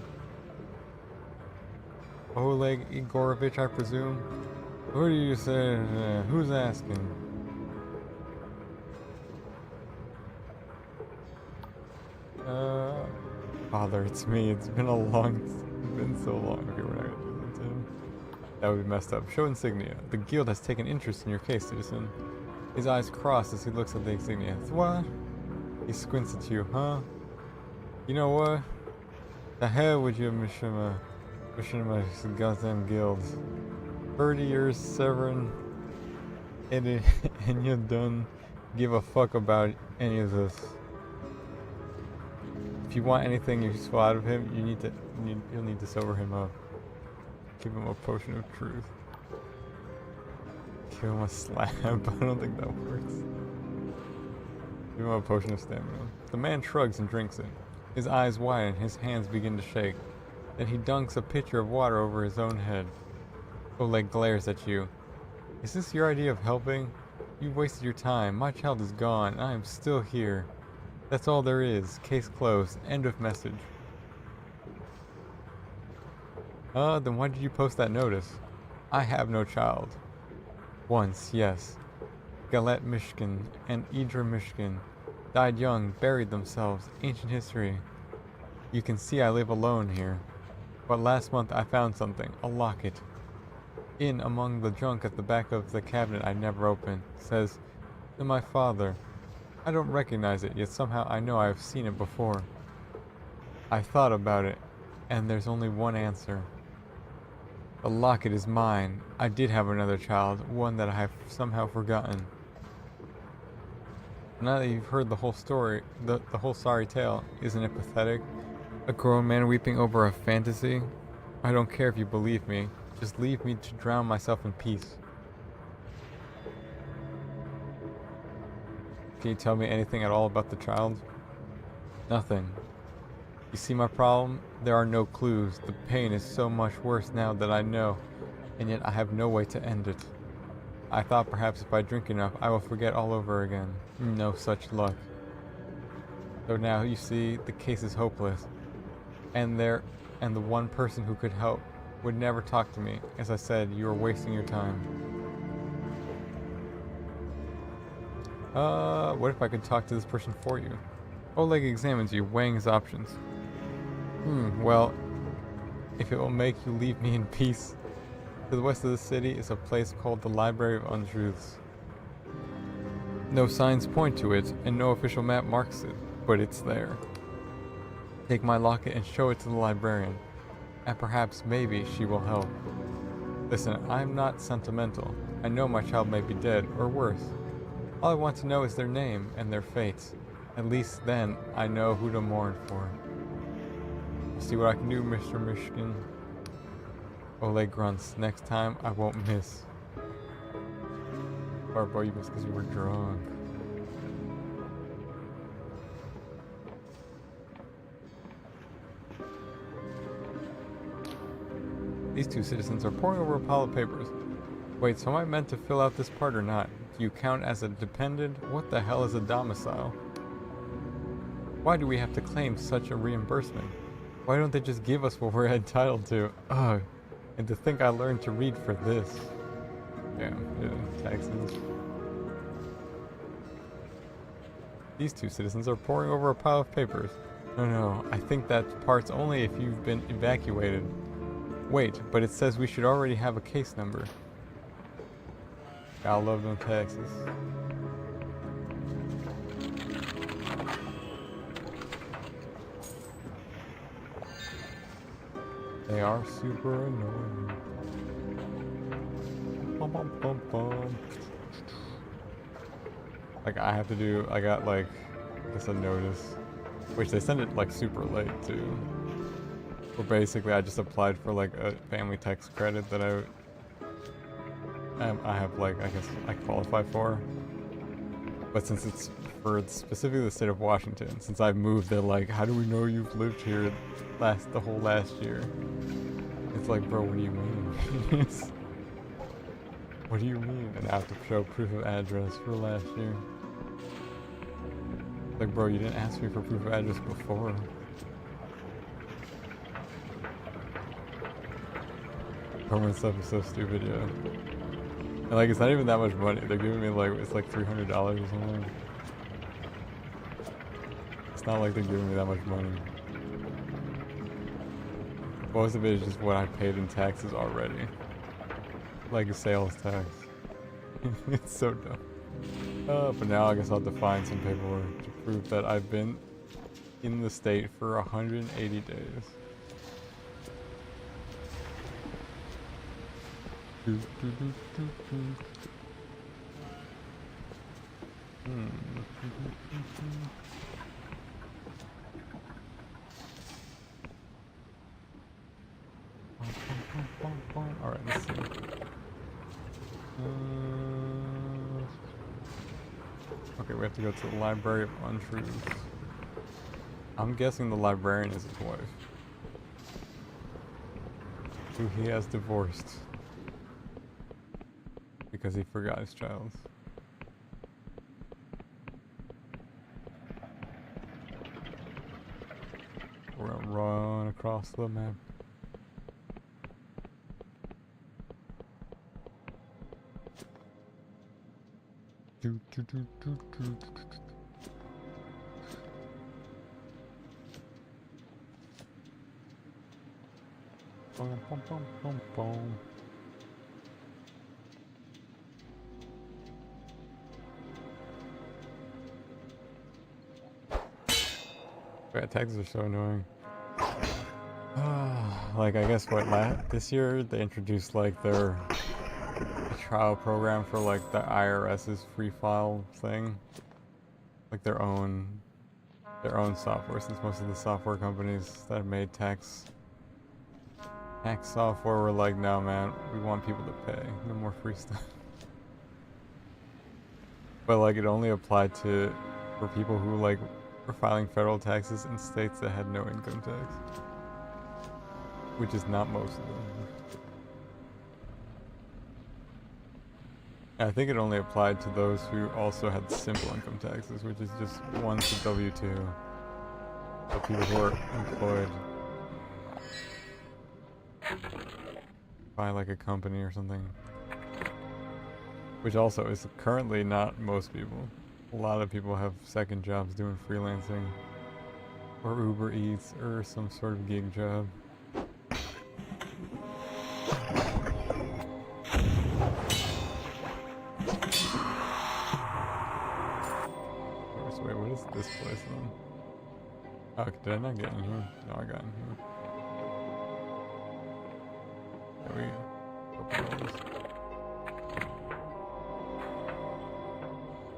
Oleg Igorovich, I presume? Who do you say? Who's asking? Father, it's me. It's been so long. Okay, we're not gonna do that to him. That would be messed up. Show insignia. The guild has taken interest in your case, citizen. His eyes cross as he looks at the insignia. What? He squints at you, huh? You know what? The hell with you, Mishima goddamn guild. 30 years severing, and you don't give a fuck about any of this. If you want anything useful out of him, you'll need to sober him up. Give him a potion of truth. Give him a slab. I don't think that works. Give him a potion of stamina. The man shrugs and drinks it. His eyes widen, his hands begin to shake. Then he dunks a pitcher of water over his own head. Oleg glares at you. Is this your idea of helping? You've wasted your time. My child is gone, and I am still here. That's all there is. Case closed. End of message. Then why did you post that notice? I have no child. Once, yes. Galet Mishkin and Idra Mishkin died young, buried themselves. Ancient history. You can see I live alone here. But last month I found something. A locket. In among the junk at the back of the cabinet I never opened. It says, to my father. I don't recognize it, yet somehow I know I have seen it before. I thought about it, and there's only one answer. The locket is mine. I did have another child, one that I have somehow forgotten. Now that you've heard the whole story, the whole sorry tale, isn't it pathetic? A grown man weeping over a fantasy? I don't care if you believe me. Just leave me to drown myself in peace. Can you tell me anything at all about the child? Nothing. You see my problem? There are no clues. The pain is so much worse now that I know, and yet I have no way to end it. I thought perhaps if I drink enough, I will forget all over again. No such luck. So now, you see, the case is hopeless. And the one person who could help would never talk to me. As I said, you are wasting your time. What if I could talk to this person for you? Oleg examines you, weighing his options. Well, if it will make you leave me in peace. To the west of the city is a place called the Library of Untruths. No signs point to it, and no official map marks it, but it's there. Take my locket and show it to the librarian, and perhaps, maybe, she will help. Listen, I'm not sentimental. I know my child may be dead, or worse. All I want to know is their name and their fates. At least then, I know who to mourn for. See what I can do, Mr. Mishkin? Oleg grunts. Next time, I won't miss. Or, bro, you missed because you were drunk. These two citizens are poring over a pile of papers. Wait, so am I meant to fill out this part or not? Do you count as a dependent? What the hell is a domicile? Why do we have to claim such a reimbursement? Why don't they just give us what we're entitled to? Ugh. And to think I learned to read for this. Damn, yeah, taxes. These two citizens are poring over a pile of papers. No, I think that part's only if you've been evacuated. Wait, but it says we should already have a case number. I love them taxes. They are super annoying. Bum, bum, bum, bum. Like I have to do, I got like, I guess a notice, which they send it like super late too. Where basically I just applied for like a family tax credit that I have like, I guess I qualify for. But since it's for specifically the state of Washington, since I've moved, they're like, how do we know you've lived here the whole last year? It's like, bro, what do you mean? What do you mean? And I have to show proof of address for last year. Like, bro, you didn't ask me for proof of address before. Government stuff is so stupid, yeah. And like, it's not even that much money. They're giving me like, it's like $300 or something. It's not like they're giving me that much money. Most of it is just what I paid in taxes already. Like a sales tax. It's so dumb. But now I guess I'll have to find some paperwork to prove that I've been in the state for 180 days. Alright, let's see. Okay, we have to go to the Library of Untruths. I'm guessing the librarian is his wife, who he has divorced because he forgot his child. We're gonna run across the map. Boom, boom, boom, boom, boom. Yeah, taxes are so annoying. Like, I guess what, this year they introduced like their trial program for like the IRS's free file thing, like their own software, since most of the software companies that made tax software were like, no man, we want people to pay, no more free stuff. But like it only applied for people who like were filing federal taxes in states that had no income tax, which is not most of them. I think it only applied to those who also had simple income taxes, which is just ones to W-2. So people who are employed by like a company or something. Which also is currently not most people. A lot of people have second jobs doing freelancing or Uber Eats or some sort of gig job. Wait, what is this place then? Oh, did I not get in here? No, I got in here. There we go. Open all this.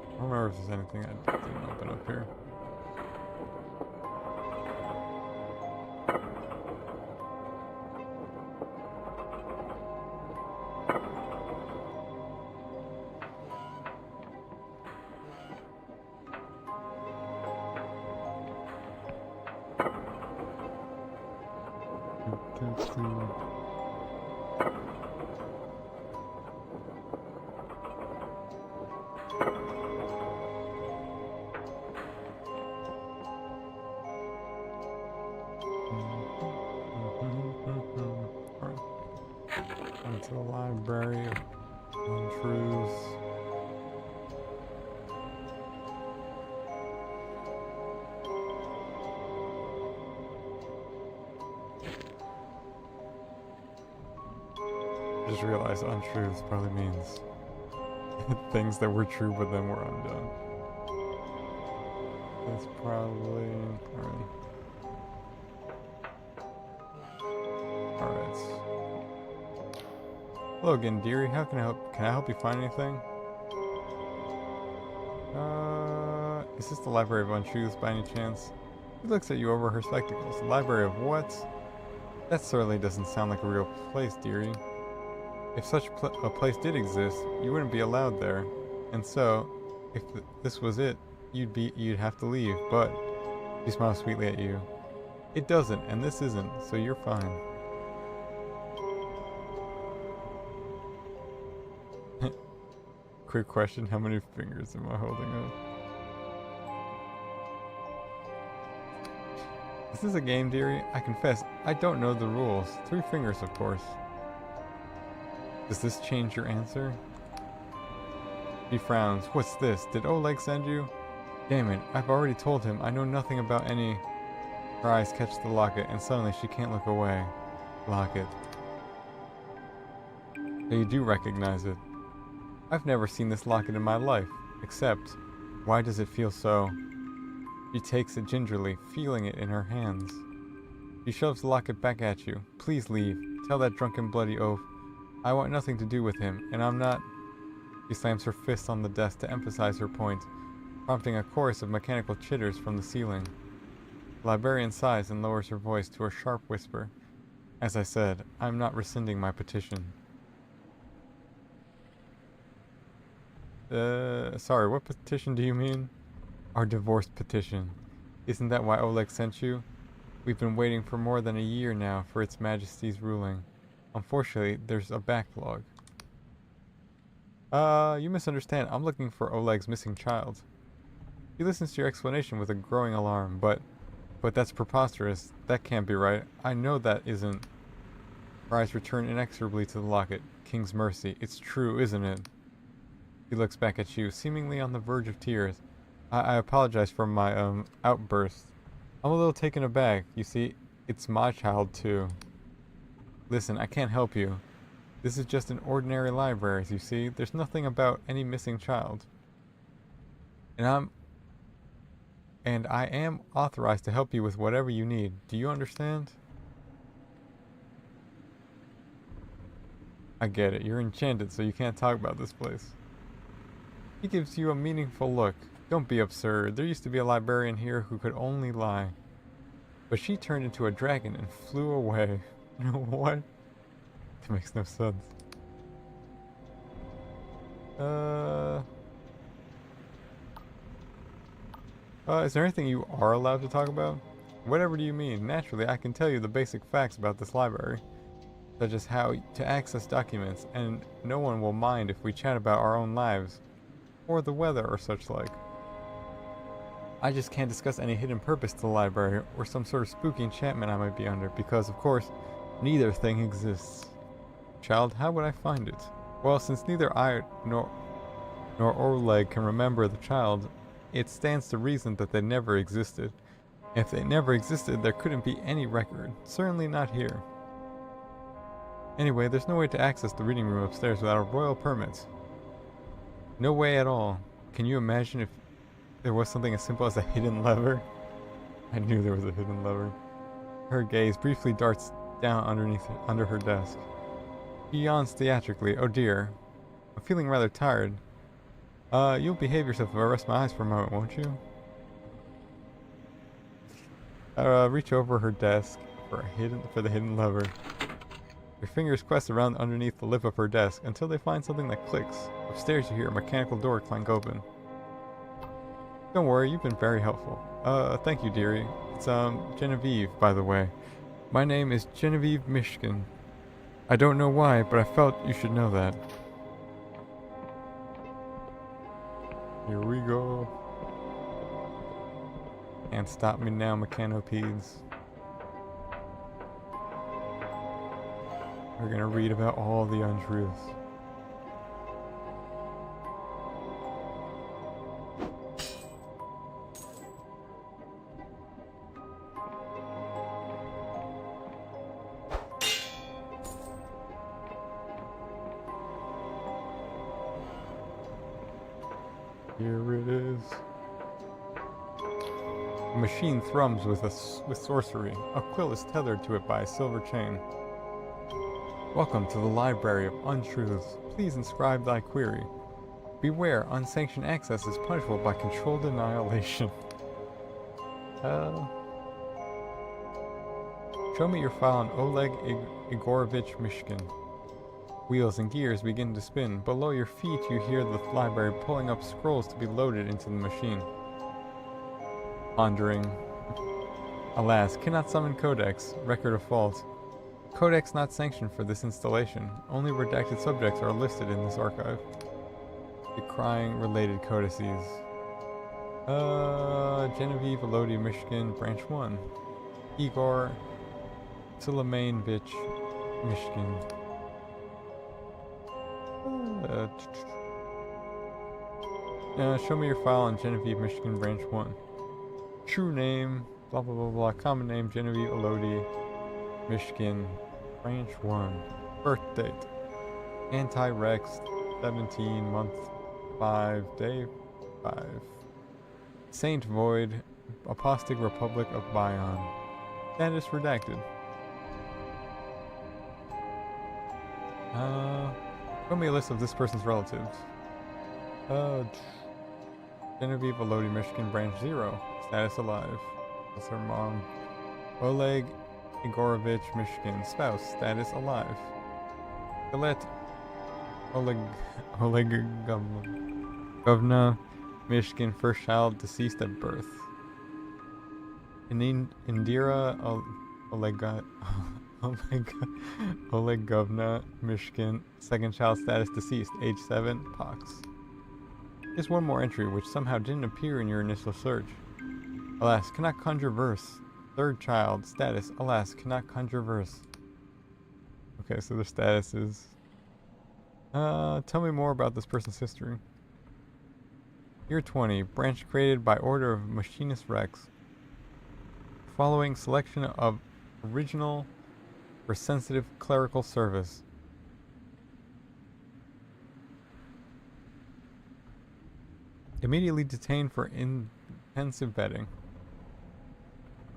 I don't remember if there's anything I didn't open up here. Into the library of untruths. I just realized untruths probably means things that were true but then were undone. That's probably alright. Hello again, dearie. How can I help? Can I help you find anything? Is this the Library of Untruths by any chance? He looks at you over her spectacles. The Library of what? That certainly doesn't sound like a real place, dearie. If such a place did exist, you wouldn't be allowed there. And so, if this was it, you'd have to leave, but she smiles sweetly at you. It doesn't, and this isn't, so you're fine. Quick question, how many fingers am I holding up? Is this a game, dearie? I confess, I don't know the rules. 3 fingers, of course. Does this change your answer? He frowns. What's this? Did Oleg send you? Damn it, I've already told him I know nothing about any... Her eyes catch the locket, and suddenly she can't look away. Locket. So you do recognize it. I've never seen this locket in my life, except, why does it feel so? She takes it gingerly, feeling it in her hands. She shoves the locket back at you. Please leave. Tell that drunken bloody oaf. I want nothing to do with him, and I'm not... She slams her fist on the desk to emphasize her point, prompting a chorus of mechanical chitters from the ceiling. The librarian sighs and lowers her voice to a sharp whisper. As I said, I'm not rescinding my petition. Sorry, what petition do you mean? Our divorce petition. Isn't that why Oleg sent you? We've been waiting for more than a year now for Its Majesty's ruling. Unfortunately, there's a backlog. You misunderstand. I'm looking for Oleg's missing child. He listens to your explanation with a growing alarm, but that's preposterous. That can't be right. I know that isn't. Her eyes return inexorably to the locket. King's mercy. It's true, isn't it? He looks back at you, seemingly on the verge of tears. I apologize for my, outburst. I'm a little taken aback. You see, it's my child, too. Listen, I can't help you. This is just an ordinary library, you see. There's nothing about any missing child. And I am authorized to help you with whatever you need. Do you understand? I get it. You're enchanted, so you can't talk about this place. He gives you a meaningful look. Don't be absurd. There used to be a librarian here who could only lie. But she turned into a dragon and flew away. What? That makes no sense. Is there anything you are allowed to talk about? Whatever do you mean? Naturally, I can tell you the basic facts about this library, such as how to access documents, and no one will mind if we chat about our own lives, or the weather or such like. I just can't discuss any hidden purpose to the library, or some sort of spooky enchantment I might be under, because of course, neither thing exists. Child, how would I find it? Well, since neither I nor Oleg can remember the child, it stands to reason that they never existed. If they never existed, there couldn't be any record. Certainly not here. Anyway, there's no way to access the reading room upstairs without a royal permit. No way at all. Can you imagine if there was something as simple as a hidden lever? I knew there was a hidden lever. Her gaze briefly darts down under her desk. She yawns theatrically. Oh dear. I'm feeling rather tired. You'll behave yourself if I rest my eyes for a moment, won't you? Reach over her desk for the hidden lever. Your fingers quest around underneath the lip of her desk until they find something that clicks. Upstairs you hear a mechanical door clank open. Don't worry, you've been very helpful. Thank you, dearie. It's, Genevieve, by the way. My name is Genevieve Mishkin. I don't know why, but I felt you should know that. Here we go. Can't stop me now, mechanopedes. We're gonna read about all the untruths. Here it is. The machine thrums with sorcery. A quill is tethered to it by a silver chain. Welcome to the Library of Untruths. Please inscribe thy query. Beware, unsanctioned access is punishable by controlled annihilation. Show me your file on Oleg Igorovich Mishkin. Wheels and gears begin to spin. Below your feet you hear the library pulling up scrolls to be loaded into the machine. Pondering. Alas, cannot summon codex. Record of fault. Codex not sanctioned for this installation. Only redacted subjects are listed in this archive. Decrying related codices. Genevieve Elodie, Michigan, Branch 1. Igor Silamainovich, Michigan. Show me your file on Genevieve, Michigan, Branch 1. True name, blah blah blah blah. Common name, Genevieve Elodie, Michigan, Branch 1. Birth date. Anti-Rex, 17, month 5, day 5. Saint Void, Apostate Republic of Bion. Status redacted. Show me a list of this person's relatives. Genevieve Elodie, Michigan, Branch 0. Status alive. That's her mom. Oleg Igorovich, Michigan. Spouse. Status alive. Colette Oleg Govna, Michigan. First child deceased at birth. Indira Olegovna, Michigan. Second child status deceased. Age 7. Pox. Here's one more entry which somehow didn't appear in your initial search. Alas, cannot conjure verse. Third child status. Alas, cannot conjure verse. Okay, so their status is... tell me more about this person's history. Year 20. Branch created by order of Machinist Rex. Following selection of original for sensitive clerical service. Immediately detained for intensive vetting.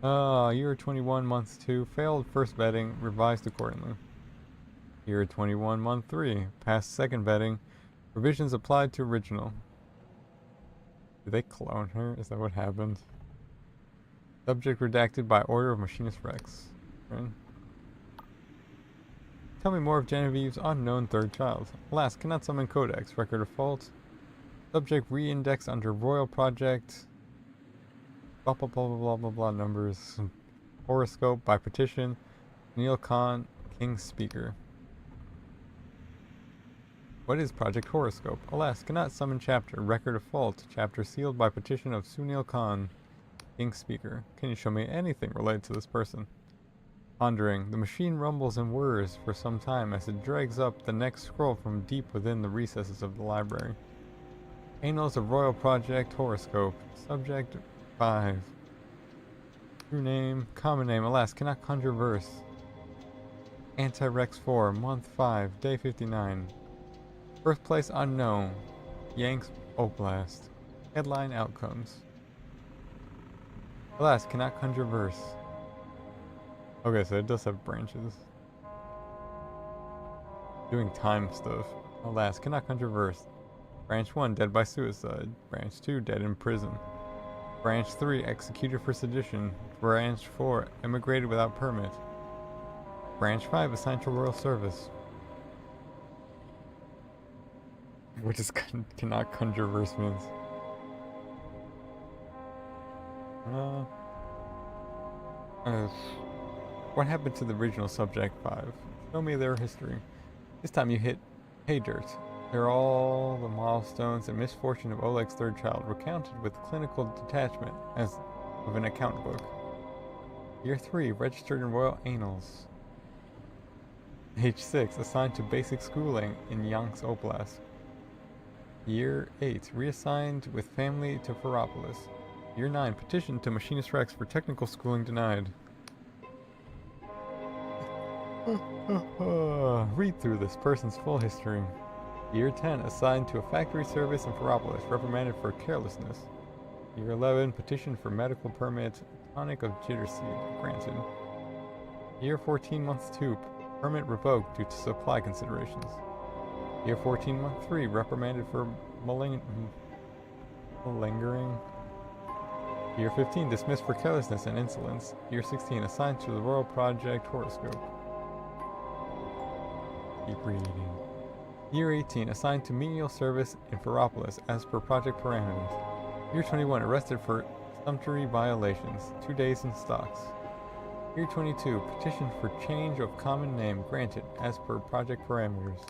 Year 21, month 2. Failed first vetting, revised accordingly. Year 21, month 3. Passed second vetting, revisions applied to original. Did they clone her? Is that what happened? Subject redacted by order of Machinist Rex. Right. Tell me more of Genevieve's unknown third child. Alas, cannot summon codex. Record of fault. Subject re-indexed under Royal Project. Blah blah blah blah blah blah numbers. Horoscope by petition. Neil Khan, King's Speaker. What is Project Horoscope? Alas, cannot summon chapter. Record of fault. Chapter sealed by petition of Sunil Khan, King's Speaker. Can you show me anything related to this person? Pondering. The machine rumbles and whirs for some time as it drags up the next scroll from deep within the recesses of the library. Annals of Royal Project Horoscope. Subject 5. True name. Common name. Alas, cannot conjure verse. Anti-Rex 4. Month 5. Day 59. Birthplace unknown. Yanks Oblast. Headline outcomes. Alas, cannot conjure verse. Okay, so it does have branches. Doing time stuff. Alas, cannot conjure verse. Branch 1, dead by suicide. Branch 2, dead in prison. Branch 3, executed for sedition. Branch 4, emigrated without permit. Branch 5, assigned to royal service. What does cannot conjure verse means? What happened to the original subject 5? Show me their history. This time you hit Hey Dirt. They're all the milestones and misfortune of Oleg's third child, recounted with clinical detachment as of an account book. Year 3, registered in Royal Annals. Age 6, assigned to basic schooling in Yanks Oblast. Year 8, reassigned with family to Ferropolis. Year 9, petition to Machinist Rex for technical schooling denied. Read through this person's full history. Year 10, assigned to a factory service in Ferropolis, reprimanded for carelessness. Year 11, petition for medical permit, tonic of jitter seed, granted. Year 14, month 2, permit revoked due to supply considerations. Year 14, month 3, reprimanded for malingering. Year 15, dismissed for carelessness and insolence. Year 16, assigned to the Royal Project Horoscope. Keep reading. Year 18, assigned to menial service in Ferropolis as per project parameters. Year 21, arrested for sumptuary violations, 2 days in stocks. Year 22, petition for change of common name granted as per project parameters.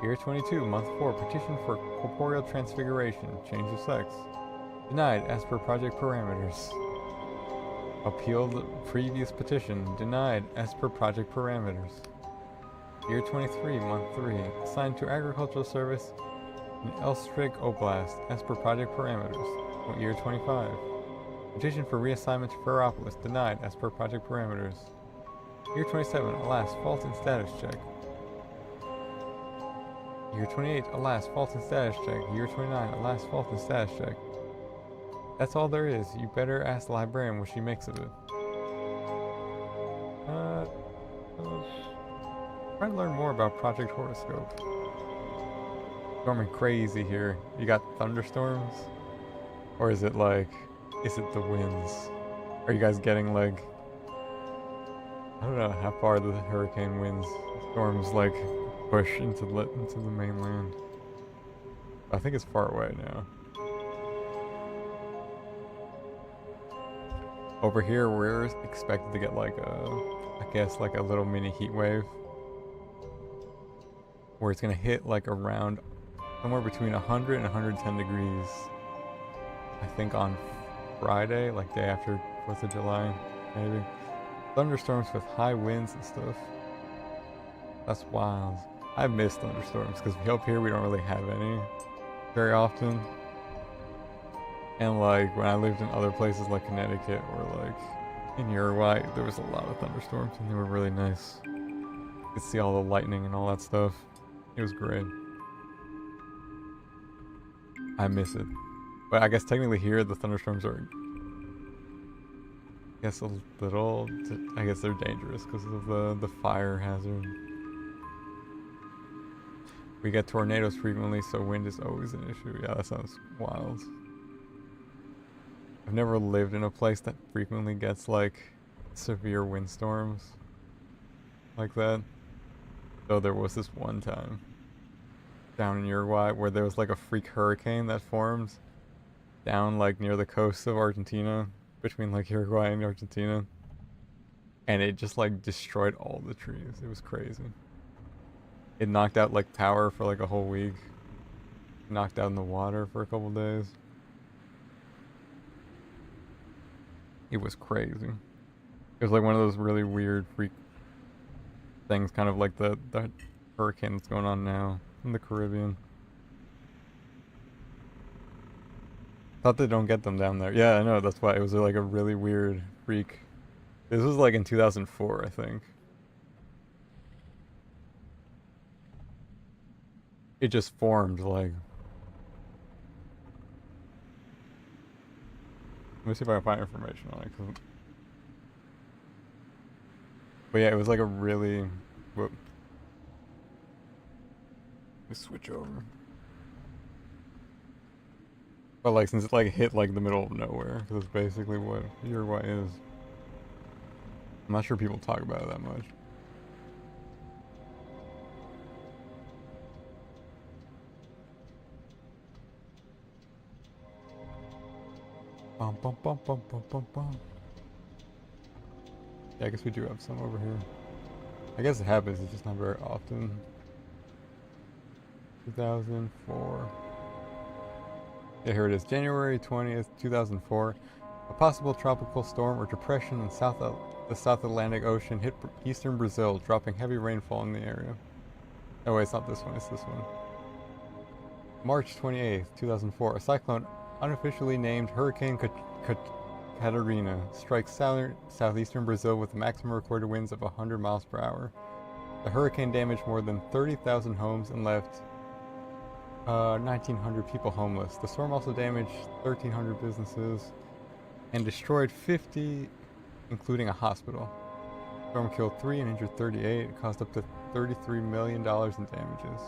Year 22, month 4, petition for corporeal transfiguration, change of sex. Denied as per project parameters. Appealed previous petition, denied as per project parameters. Year 23, month 3, assigned to agricultural service in Elstrig Oblast as per project parameters. Year 25. Petition for reassignment to Ferropolis, denied as per project parameters. Year 27, alas, fault in status check. Year 28, alas, fault in status check. Year 29, alas, fault in status check. That's all there is. You better ask the librarian what she makes of it. Try to learn more about Project Horoscope. Storming crazy here. You got thunderstorms? Or is it like, is it the winds? Are you guys getting like, I don't know how far the hurricane winds, storms like push into the mainland. I think it's far away now. Over here we're expected to get like I guess like a little mini heat wave. Where it's gonna hit like around somewhere between 100 and 110 degrees. I think on Friday, like day after 4th of July, maybe. Thunderstorms with high winds and stuff. That's wild. I miss thunderstorms because up here we don't really have any very often. And like when I lived in other places like Connecticut or like in Uruguay, there was a lot of thunderstorms and they were really nice. You could see all the lightning and all that stuff. It was great. I miss it. But I guess technically here the thunderstorms are, I guess a little, I guess they're dangerous because of the fire hazard. We get tornadoes frequently, so wind is always an issue. Yeah, that sounds wild. I've never lived in a place that frequently gets like severe windstorms like that. So there was this one time down in Uruguay where there was like a freak hurricane that formed down like near the coast of Argentina, between like Uruguay and Argentina, and it just like destroyed all the trees. It was crazy. It knocked out like power for like a whole week, knocked out in the water for a couple days. It was crazy. It was like one of those really weird freak things, kind of like the hurricane that's going on now in the Caribbean. Thought they don't get them down there. Yeah, I know, that's why it was like a really weird freak. This was like in 2004, I think. It just formed like... Let me see if I can find information on it. But yeah, it was like a really... Whoop. Let me switch over. But like, since it like hit like the middle of nowhere, because that's basically what Uruguay is. I'm not sure people talk about it that much. Bum, bum, bum, bum, bum, bum, bum. Yeah, I guess we do have some over here. I guess it happens, it's just not very often. 2004. Yeah, here it is. January 20th, 2004. A possible tropical storm or depression in the South Atlantic Ocean hit eastern Brazil, dropping heavy rainfall in the area. Oh wait, it's not this one, it's this one. March 28th, 2004. A cyclone unofficially named Hurricane Catarina strikes southeastern Brazil with maximum recorded winds of 100 miles per hour. The hurricane damaged more than 30,000 homes and left 1,900 people homeless. The storm also damaged 1,300 businesses and destroyed 50, including a hospital. The storm killed 3 and injured 38. It caused up to $33 million in damages.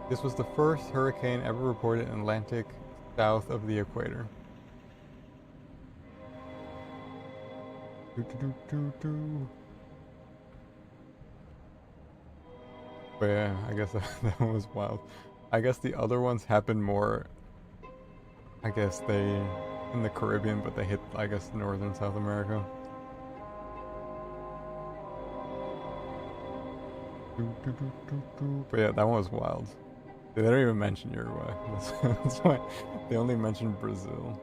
This was the first hurricane ever reported in Atlantic south of the equator. But yeah, I guess that one was wild. I guess the other ones happened more, I guess they, in the Caribbean, but they hit, I guess, northern South America. But yeah, that one was wild. They don't even mention Uruguay. That's why they only mention Brazil.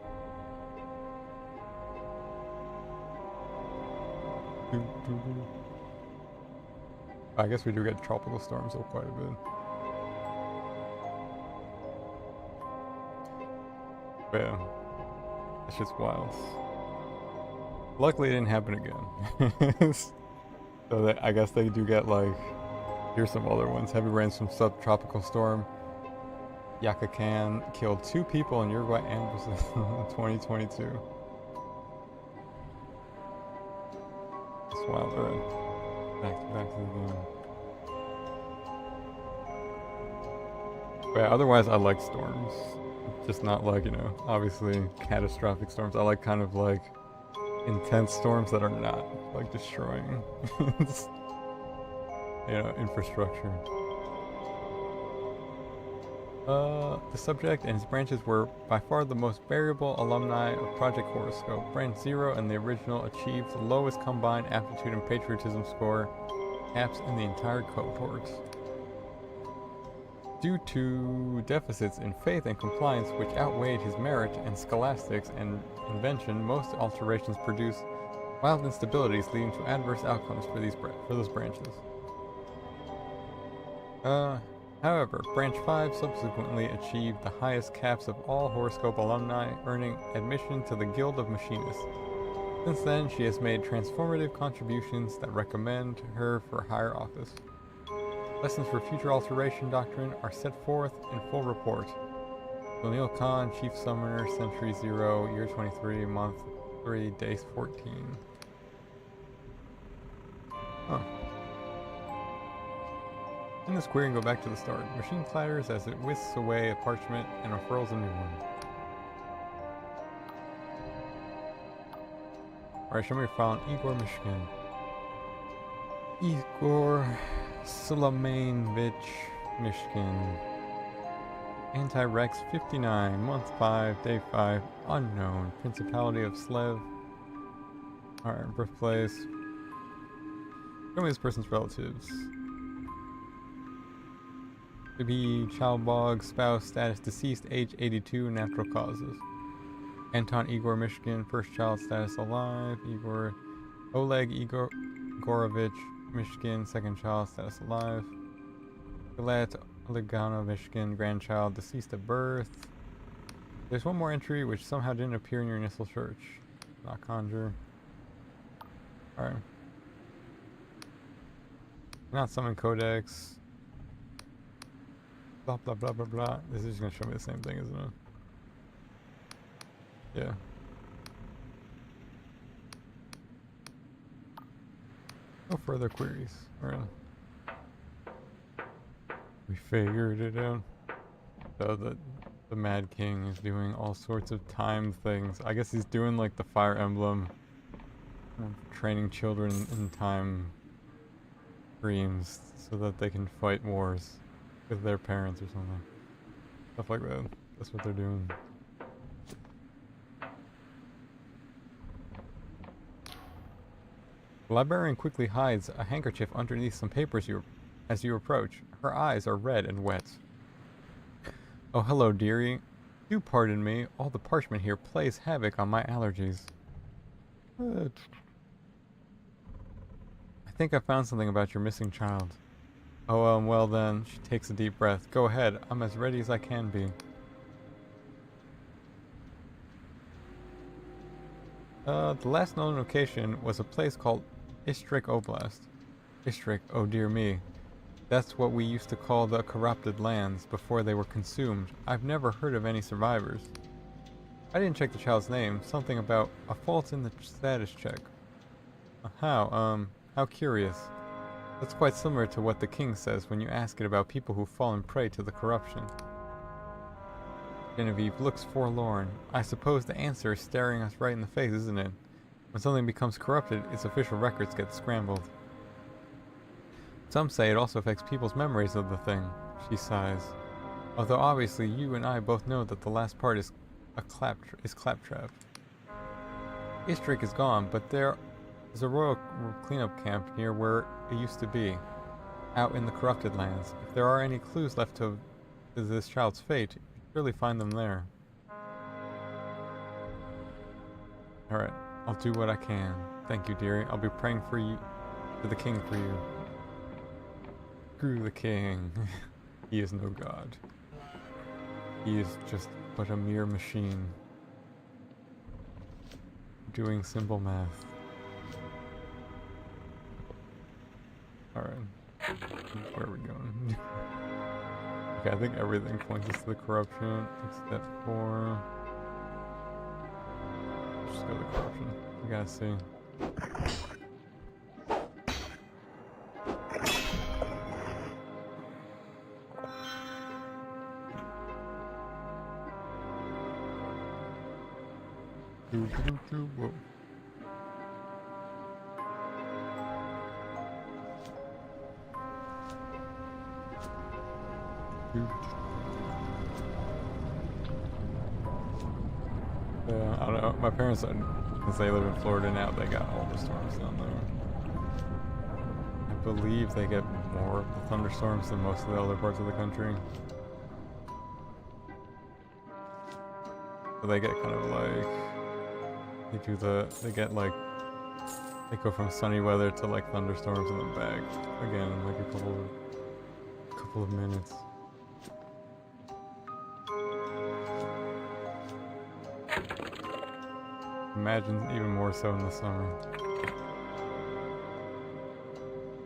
I guess we do get tropical storms though quite a bit. But yeah, it's just wild. Luckily it didn't happen again. So I guess they do get like, here's some other ones. Heavy rains from subtropical storm Yacacan killed 2 people in Uruguay and Brazil in 2022. It's wild. Alright. Back to the game. But yeah, otherwise I like storms. Just not like, you know, obviously catastrophic storms. I like kind of like intense storms that are not like destroying you know, infrastructure. The subject and its branches were by far the most variable alumni of Project Horoscope. Branch 0 and the original achieved the lowest combined aptitude and patriotism score caps in the entire cohort. Due to deficits in faith and compliance which outweighed his merit in scholastics and invention, most alterations produce wild instabilities leading to adverse outcomes for those branches. However, Branch 5 subsequently achieved the highest caps of all horoscope alumni, earning admission to the Guild of Machinists. Since then, she has made transformative contributions that recommend her for higher office. Lessons for future alteration doctrine are set forth in full report. O'Neill Khan, Chief Summoner, Century 0, Year 23, Month 3, Day 14. Huh. In this query and go back to the start. Machine clatters as it whisks away a parchment and unfurls a new one. Alright, show me your file on Igor Mishkin. Igor Sulaimanovich Mishkin. Anti-Rex 59, Month 5, Day 5, Unknown. Principality of Slev. Alright, birthplace. Show me this person's relatives. To be Chalbog, spouse, status deceased, age 82, natural causes. Anton Igor Mishkin, first child, status alive. Igor Oleg Igorovich Mishkin, second child, status alive. Galet Olegano Mishkin, grandchild, deceased at birth. There's one more entry which somehow didn't appear in your initial search. Not conjure. Alright. Not summon codex. Blah blah blah blah blah. This is just gonna show me the same thing, isn't it? Yeah. No further queries. Alright. We figured it out. So the Mad King is doing all sorts of time things. I guess he's doing like the Fire Emblem, training children in time dreams so that they can fight wars with their parents or something. Stuff like that. That's what they're doing. The librarian quickly hides a handkerchief underneath some papers as you approach. Her eyes are red and wet. Oh, hello, dearie. Do pardon me. All the parchment here plays havoc on my allergies. I think I found something about your missing child. Oh, well then, she takes a deep breath. Go ahead, I'm as ready as I can be. The last known location was a place called Istrik Oblast. Istrik, oh dear me. That's what we used to call the corrupted lands before they were consumed. I've never heard of any survivors. I didn't check the child's name. Something about a fault in the status check. How curious. That's quite similar to what the king says when you ask it about people who've fallen prey to the corruption. Genevieve looks forlorn. I suppose the answer is staring us right in the face, isn't it? When something becomes corrupted, its official records get scrambled. Some say it also affects people's memories of the thing, she sighs. Although obviously you and I both know that the last part is claptrap. Istrik is gone, but there is a royal cleanup camp near where it used to be, out in the corrupted lands. If there are any clues left to this child's fate, you should surely find them there. Alright, I'll do what I can. Thank you, dearie. I'll be praying for you, to the king for you. Screw the king. He is no god. He is just but a mere machine. Doing simple math. Alright. Where are we going? Okay, I think everything points us to the corruption, except for... Just go to the corruption. We gotta see. Whoa. I don't know. My parents, since they live in Florida now, they got all the storms down there. I believe they get more of the thunderstorms than most of the other parts of the country. So they get kind of like, they go from sunny weather to like thunderstorms and then back again in like a couple of minutes. Imagine even more so in the summer.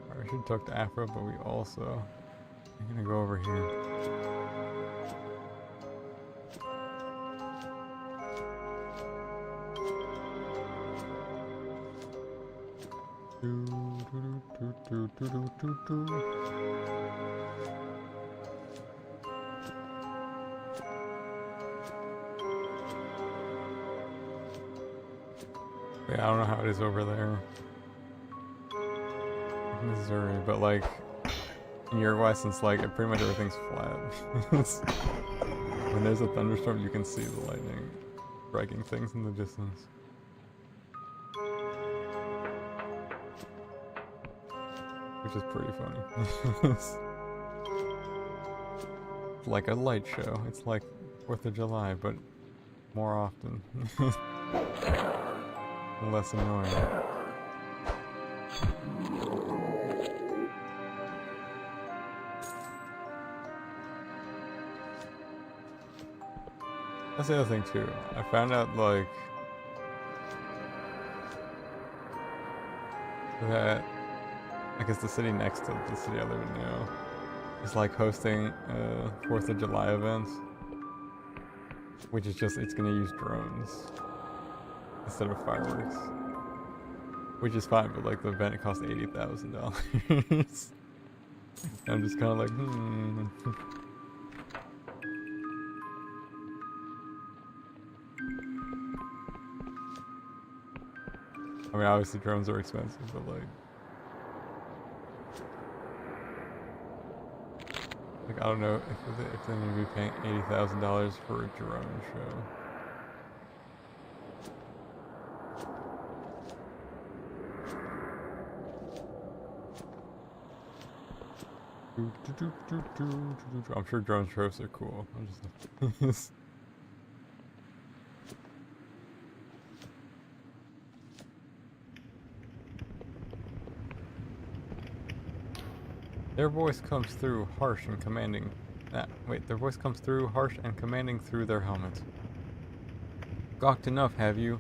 Alright, I should talk to Afro, but we also, I'm gonna go over here. Yeah, I don't know how it is over there in Missouri, but like in Uruguay, since like pretty much everything's flat. When there's a thunderstorm, you can see the lightning striking things in the distance. Which is pretty funny. It's like a light show. It's like 4th of July, but more often. Less annoying. That's the other thing too. I found out like that I guess the city next to the city I live in now is like hosting 4th of July events, which is just, it's gonna use drones instead of fireworks, which is fine, but like the event, it costs $80,000. I'm just kind of like, I mean, obviously drones are expensive, but like I don't know if they're gonna be paying $80,000 for a drone show. I'm sure drone tropes are cool. I'm just Their voice comes through harsh and commanding. Their voice comes through harsh and commanding through their helmets. Gawked enough, have you?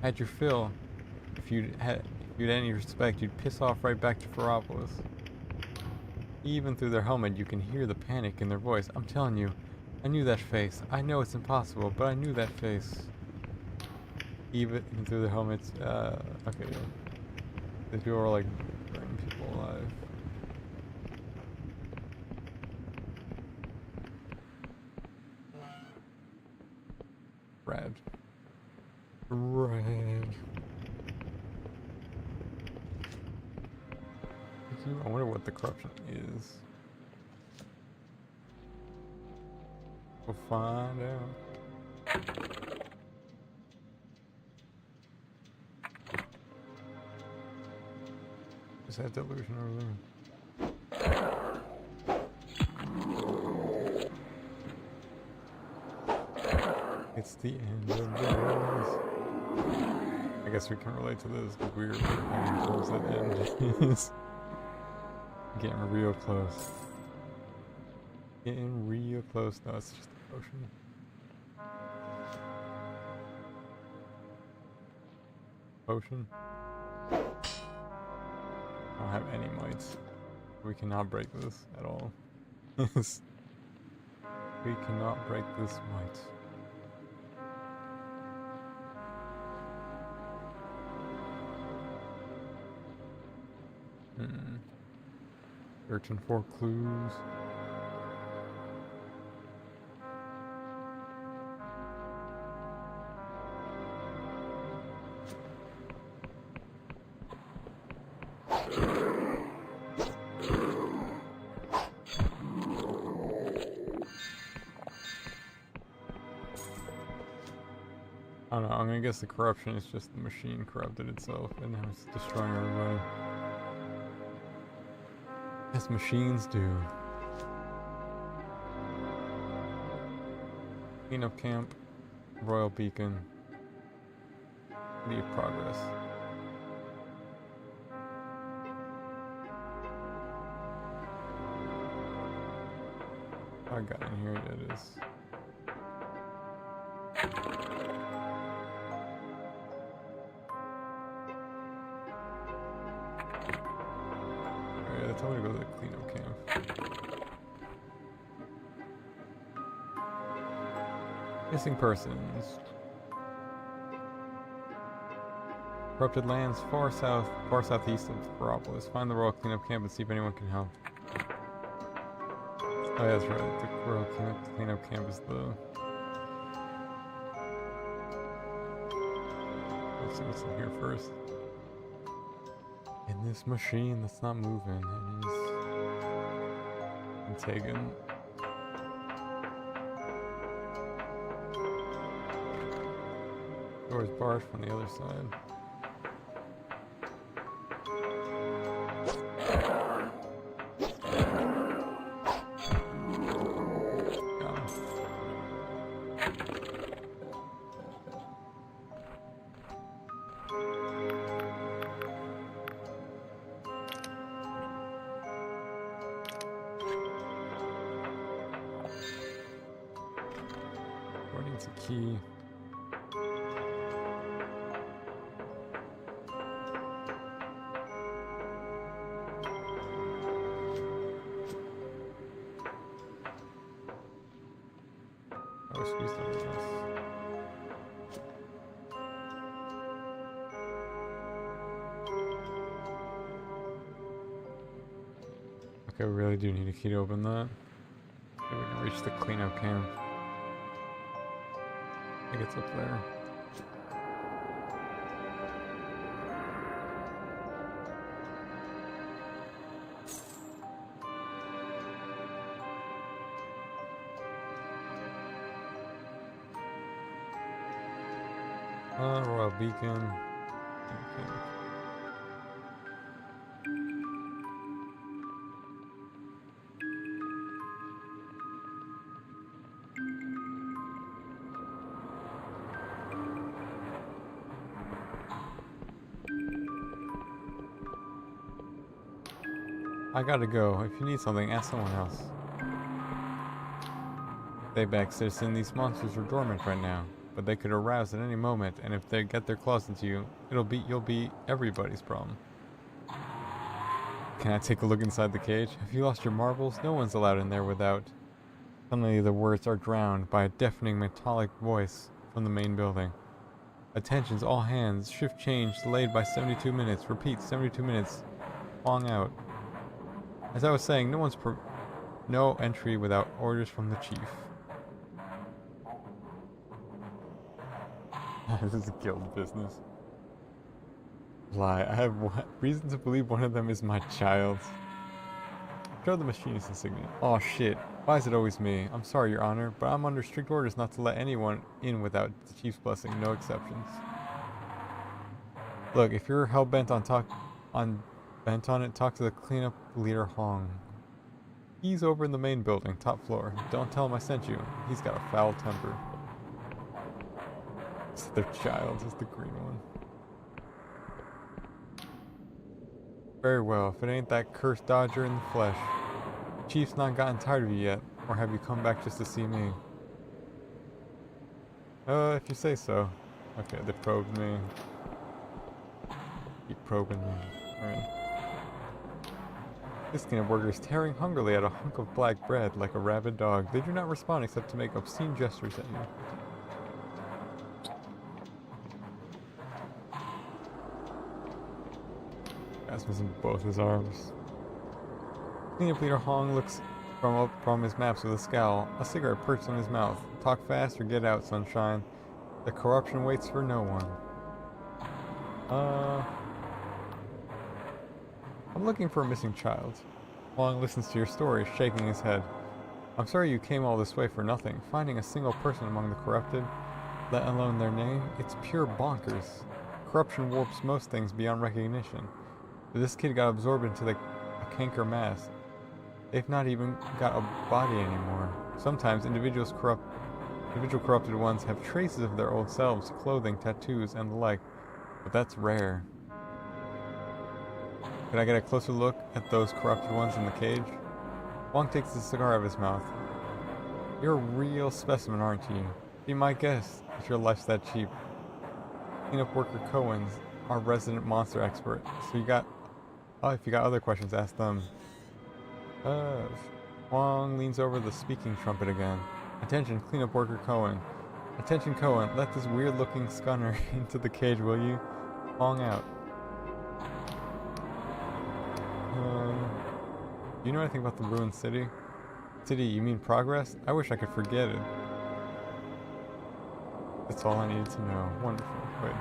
Had your fill. If you'd any respect, you'd piss off right back to Ferropolis. Even through their helmet, you can hear the panic in their voice. I'm telling you, I knew that face. I know it's impossible, but I knew that face. Even through their helmets, okay. These people are like burning people alive. Rad. I wonder what the corruption is. We'll find out. Just that delusion over there. It's the end of the race. I guess we can relate to this because we're getting towards the end. Getting real close. Getting real close. No, it's just the potion. Potion? I don't have any mites. We cannot break this at all. We cannot break this mite. Searching for clues. I don't know, I'm gonna guess the corruption is just the machine corrupted itself and now it's destroying everybody. As machines do. Cleanup camp, Royal Beacon, Leave Progress. I got in here, it is. Alright, that's how we go to the cleanup camp. Missing persons. Corrupted lands far southeast of Ferropolis. Find the Royal Cleanup Camp and see if anyone can help. Oh yeah, that's right. The Royal Cleanup Camp is the... Let's see what's in here first. In this machine that's not moving, it is... taken. Door's barred from the other side. Needs a key. Oh, excuse me. Okay, we really do need a key to open that. Okay, we can reach the cleanup camp. I think it's up there. Royal Beacon. Okay. I gotta go. If you need something, ask someone else. Stay back, citizen. These monsters are dormant right now, but they could arouse at any moment, and if they get their claws into you, you'll be everybody's problem. Can I take a look inside the cage? Have you lost your marbles? No one's allowed in there without... Suddenly the words are drowned by a deafening metallic voice from the main building. Attentions, all hands. Shift change delayed by 72 minutes. Repeat, 72 minutes. Long out. As I was saying, no entry without orders from the chief. This is guild business. Lie. I have reason to believe one of them is my child. Show the machinist insignia. Oh shit. Why is it always me? I'm sorry, Your Honor, but I'm under strict orders not to let anyone in without the chief's blessing. No exceptions. Look, if you're hell-bent on it, talk to the cleanup leader Hong. He's over in the main building, top floor. Don't tell him I sent you. He's got a foul temper. It's their child is the green one. Very well, if it ain't that cursed dodger in the flesh. The chief's not gotten tired of you yet, or have you come back just to see me? If you say so. Okay, they probed me. Keep probing me. Alright. This cleanup worker is tearing hungrily at a hunk of black bread like a rabid dog. They do not respond except to make obscene gestures at you. Guy's missing both his arms. Cleanup leader Hong looks from his maps with a scowl, a cigarette perched on his mouth. Talk fast or get out, sunshine. The corruption waits for no one. I'm looking for a missing child. Hong listens to your story, shaking his head. I'm sorry you came all this way for nothing. Finding a single person among the corrupted, let alone their name, it's pure bonkers. Corruption warps most things beyond recognition. This kid got absorbed into the canker mass. They've not even got a body anymore. Sometimes individual corrupted ones have traces of their old selves, clothing, tattoos, and the like, but that's rare. Could I get a closer look at those corrupted ones in the cage? Wong takes the cigar out of his mouth. You're a real specimen, aren't you? Be my guest, if your life's that cheap. Cleanup worker Cohen's our resident monster expert, so if you got other questions, ask them. Wong leans over the speaking trumpet again. Attention, cleanup worker Cohen. Attention, Cohen, let this weird-looking scunner into the cage, will you? Wong out. Do you know anything about the ruined city? City, you mean progress? I wish I could forget it. That's all I needed to know. Wonderful. Wait.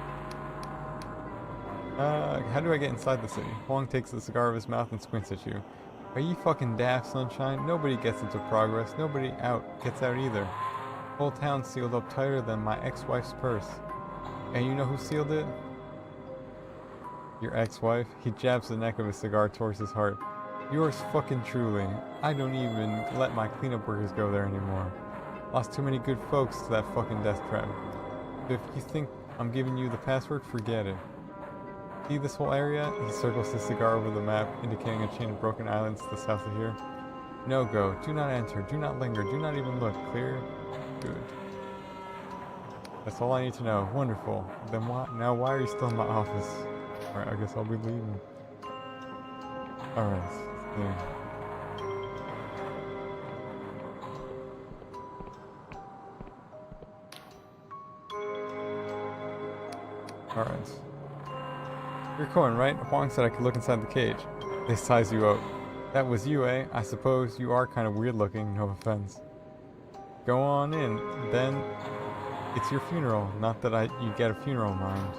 How do I get inside the city? Huang takes the cigar of his mouth and squints at you. Are you fucking daft, sunshine? Nobody gets into progress. Nobody gets out either. Whole town sealed up tighter than my ex-wife's purse. And you know who sealed it? Your ex-wife? He jabs the neck of his cigar towards his heart. Yours fucking truly. I don't even let my cleanup workers go there anymore. Lost too many good folks to that fucking death trap. If you think I'm giving you the password, forget it. See this whole area? He circles his cigar over the map, indicating a chain of broken islands to the south of here. No go. Do not enter. Do not linger. Do not even look. Clear? Good. That's all I need to know. Wonderful. Then why are you still in my office? Alright, I guess I'll be leaving. Alright. Alright. You're Cohen, right? Huang said I could look inside the cage. They size you out. That was you, eh? I suppose you are kind of weird looking, no offense. Go on in. Then, it's your funeral. Not that you get a funeral in mind.